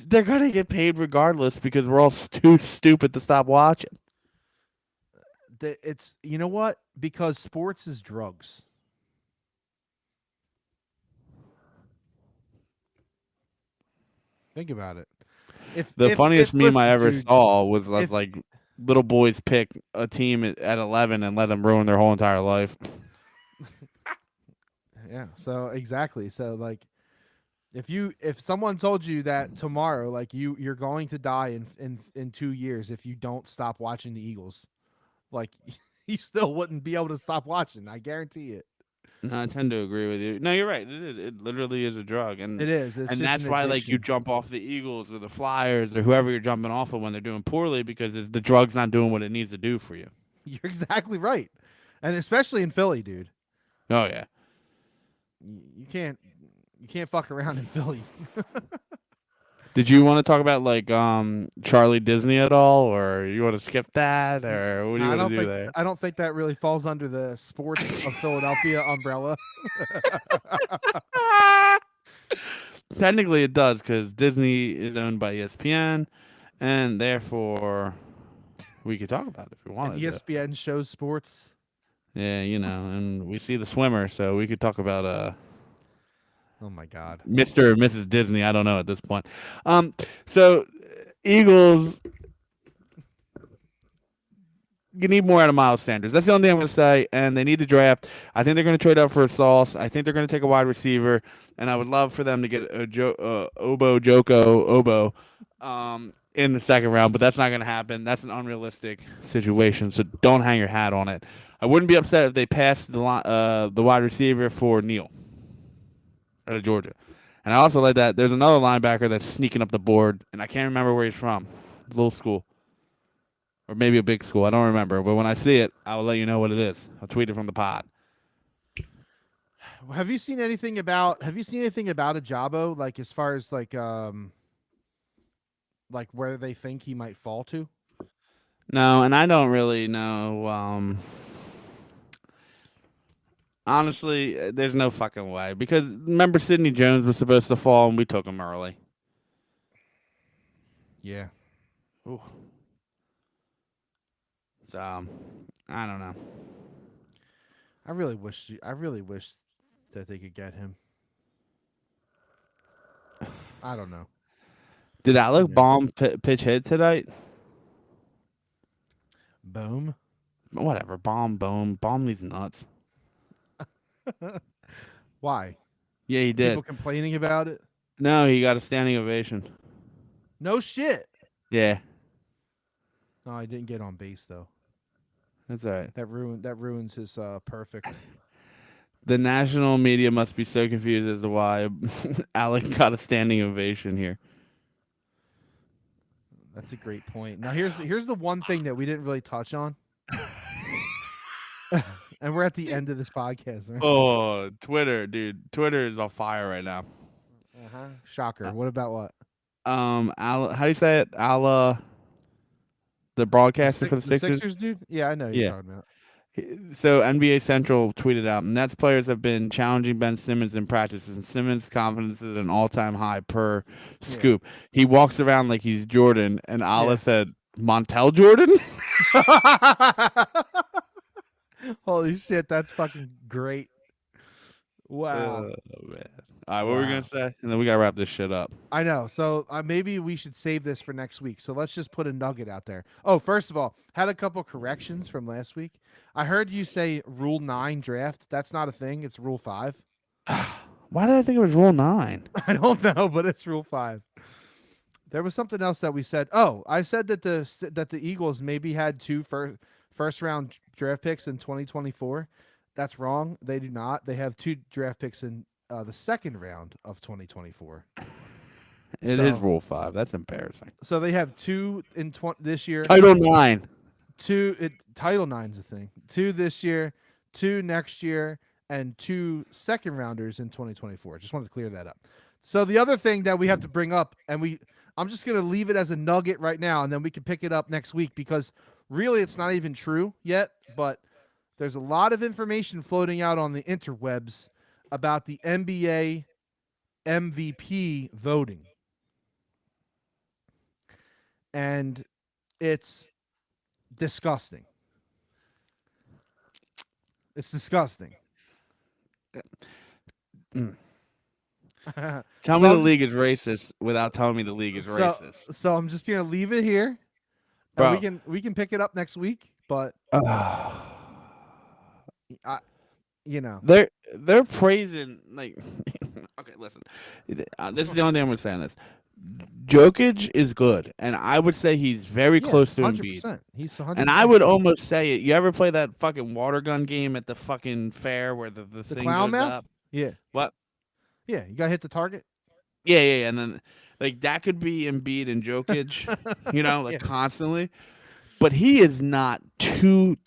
They're going to get paid regardless because we're all too stupid to stop watching. It's you know what? Because sports is drugs. Think about it. The funniest meme I ever dude, saw was if- like little boys pick a team at 11 and let them ruin their whole entire life. Yeah. So exactly. So like, if someone told you that tomorrow, like you're going to die in 2 years if you don't stop watching the Eagles, like you still wouldn't be able to stop watching. I guarantee it. No, I tend to agree with you. No, you're right. It is. It literally is a drug, and It is. It's and just that's an why like you addiction. jump off the Eagles or the Flyers or whoever you're jumping off of when they're doing poorly because it's the drug's not doing what it needs to do for you. You're exactly right, and especially in Philly, dude. Oh yeah. You can't fuck around in Philly. Did you want to talk about like Charlie Disney at all, or you want to skip that, or what do you I want don't to do think there? I don't think that really falls under the sports of Philadelphia umbrella. Technically, it does because Disney is owned by ESPN, and therefore we could talk about it if we And wanted. to. ESPN shows sports. Yeah, and we see the swimmer, so we could talk about Oh my God. Mr. or Mrs. Disney. I don't know at this point. So Eagles. you need more out of Miles Sanders. That's the only thing I'm going to say. And they need to draft. I think they're going to trade up for a Sauce. I think they're going to take a wide receiver. And I would love for them to get a Obo in the second round. But that's not going to happen. That's an unrealistic situation. So don't hang your hat on it. I wouldn't be upset if they passed the wide receiver for Neal out of Georgia. And I also like that there's another linebacker that's sneaking up the board, and I can't remember where he's from. It's a little school. Or maybe a big school. I don't remember. But when I see it, I will let you know what it is. I'll tweet it from the pod. Have you seen anything about Ajabo, like as far as like where they think he might fall to? No, and I don't really know. Honestly, there's no fucking way. Because remember, Sidney Jones was supposed to fall, and we took him early. Yeah. Ooh. So, I don't know. I really wish that they could get him. I don't know. Did Alec Baum pitch hit tonight? Boom. Whatever. Baum needs nuts. Why? Yeah, he did. People complaining about it? No, he got a standing ovation. No shit. Yeah. No, I didn't get on base though. That's all right. That ruins his perfect. The national media must be so confused as to why Alec got a standing ovation here. That's a great point. Now here's the one thing that we didn't really touch on. And we're at the end of this podcast, right? Oh, Twitter, dude. Twitter is on fire right now. Uh-huh. Shocker. What about what? How do you say it? The broadcaster for the Sixers? Sixers, dude? Yeah, I know who you're talking about. So NBA Central tweeted out, Nets players have been challenging Ben Simmons in practice, and Simmons' confidence is at an all-time high per scoop. He walks around like he's Jordan, and Allah said, Montel Jordan? Holy shit, that's fucking great. Wow. Oh, man. All right, what were we going to say? And then we got to wrap this shit up. I know. So maybe we should save this for next week. So let's just put a nugget out there. Oh, first of all, had a couple corrections from last week. I heard you say Rule 9 draft. That's not a thing. It's Rule 5. Why did I think it was Rule 9? I don't know, but it's Rule 5. There was something else that we said. Oh, I said that the Eagles maybe had two first round draft picks in 2024. That's wrong. They do not. They have two draft picks in the second round of 2024. It is Rule 5. That's embarrassing. So they have two in this year. Title 9. Title 9's a thing. Two this year, two next year, and two second rounders in 2024. Just wanted to clear that up. So the other thing that we have to bring up, and I'm just going to leave it as a nugget right now, and then we can pick it up next week because really it's not even true yet, but there's a lot of information floating out on the interwebs about the NBA MVP voting. And it's disgusting. It's disgusting. Tell me the league is racist without telling me the league is racist. So I'm just going to leave it here. Bro. We can pick it up next week, but they're praising like okay, listen. This is the only thing I'm gonna say on this. Jokic is good, and I would say he's very close to 100%. Embiid. He's 100%. And I would almost say it. You ever play that fucking water gun game at the fucking fair where the thing clown goes mouth? up? Yeah. What? Yeah, you gotta hit the target. Yeah, and then like that could be Embiid and Jokic, constantly. But he is not two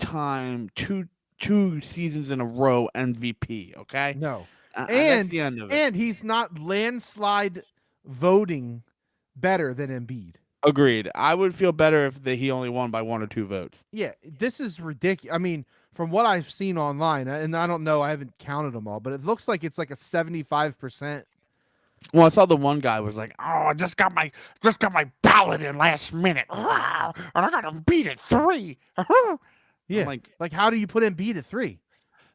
seasons in a row MVP. Okay. No. That's the end of it. And he's not landslide voting better than Embiid. Agreed. I would feel better if he only won by 1 or 2 votes. Yeah, this is ridiculous. I mean, from what I've seen online, and I don't know, I haven't counted them all, but it looks like it's like a 75%. Well, I saw the one guy was like, "Oh, I just got my ballot in last minute, and I got Embiid at 3." Yeah, like how do you put Embiid at 3?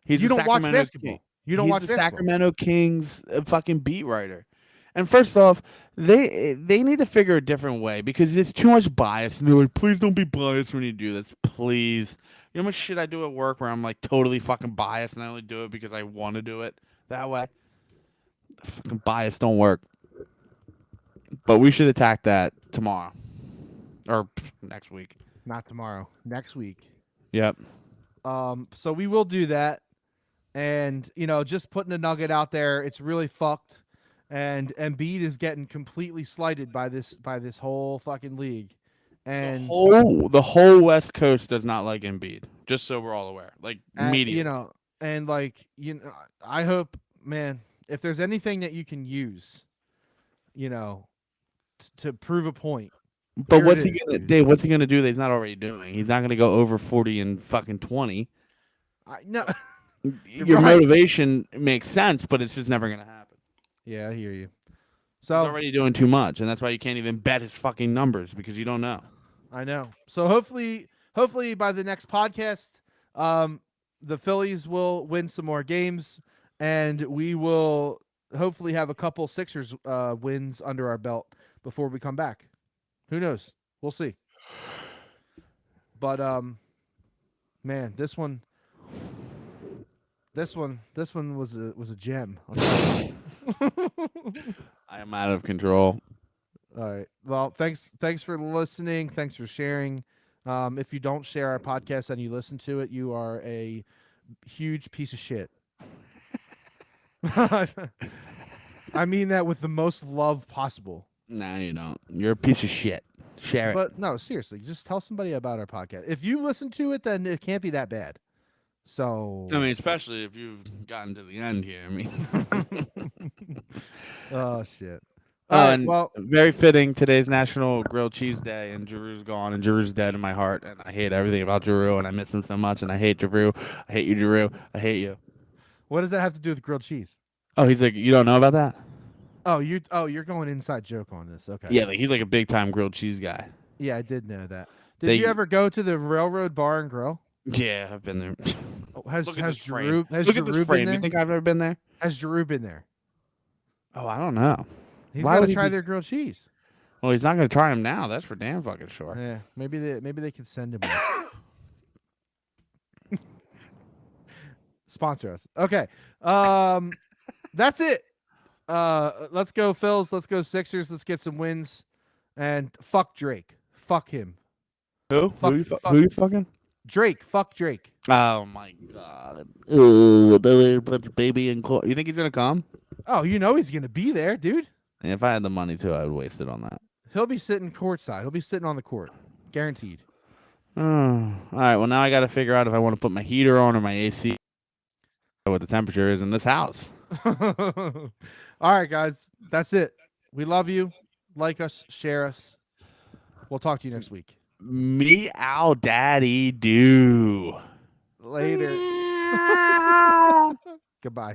You don't watch basketball. You don't watch the Sacramento Kings fucking beat writer. And first off, they need to figure a different way because there's too much bias. And they're like, please don't be biased when you do this. Please. You know how much shit I do at work where I'm like totally fucking biased and I only do it because I want to do it that way? Fucking bias don't work. But we should attack that tomorrow. Or next week. Not tomorrow. Next week. Yep. So we will do that. And, just putting a nugget out there, it's really fucked. And Embiid is getting completely slighted by this whole fucking league. And The whole West Coast does not like Embiid. Just so we're all aware. Like media. and I hope, man, if there's anything that you can use, to prove a point. But what's he gonna do? What's he gonna do that he's not already doing? He's not gonna go over 40 and fucking 20. No. Your motivation makes sense, but it's just never gonna happen. Yeah, I hear you. So he's already doing too much, and that's why you can't even bet his fucking numbers because you don't know. I know. So hopefully by the next podcast, the Phillies will win some more games, and we will hopefully have a couple Sixers wins under our belt before we come back. Who knows? We'll see. But man, this one was a gem. I am out of control. All right. Well, thanks for listening. Thanks for sharing. If you don't share our podcast and you listen to it, you are a huge piece of shit. I mean that with the most love possible. No, you don't. You're a piece of shit. Share it. But no, seriously, just tell somebody about our podcast. If you listen to it, then it can't be that bad. So I mean, especially if you've gotten to the end here. I mean, oh shit. And well, very fitting. Today's National Grilled Cheese Day, and Giroux's gone, and Giroux's dead in my heart, and I hate everything about Giroux, and I miss him so much, and I hate Giroux. I hate you, Giroux. I hate you. What does that have to do with grilled cheese? Oh, he's like, you don't know about that? You're going inside joke on this. Okay. Yeah, he's like a big time grilled cheese guy. Yeah, I did know that. Did you ever go to the Railroad Bar and Grill? Yeah, I've been there. Has Look Giroux at this frame. Giroux been there? You think I've ever been there? Has Giroux been there? Oh, I don't know. He's got to try their grilled cheese. Well, he's not going to try them now. That's for damn fucking sure. Yeah, maybe they could send him. Sponsor us. Okay. That's it. Let's go Phils. Let's go Sixers. Let's get some wins. And fuck Drake. Fuck him. Who? Who you fucking? Drake. Fuck Drake. Oh my god. Ooh, baby in court. You think he's gonna come? Oh, he's gonna be there, dude. And if I had the money too, I would waste it on that. He'll be sitting courtside. He'll be sitting on the court. Guaranteed. Oh, all right. Well, now I got to figure out if I want to put my heater on or my AC. What the temperature is in this house. All right, guys. That's it. We love you. Like us. Share us. We'll talk to you next week. Meow daddy do. Later. Goodbye.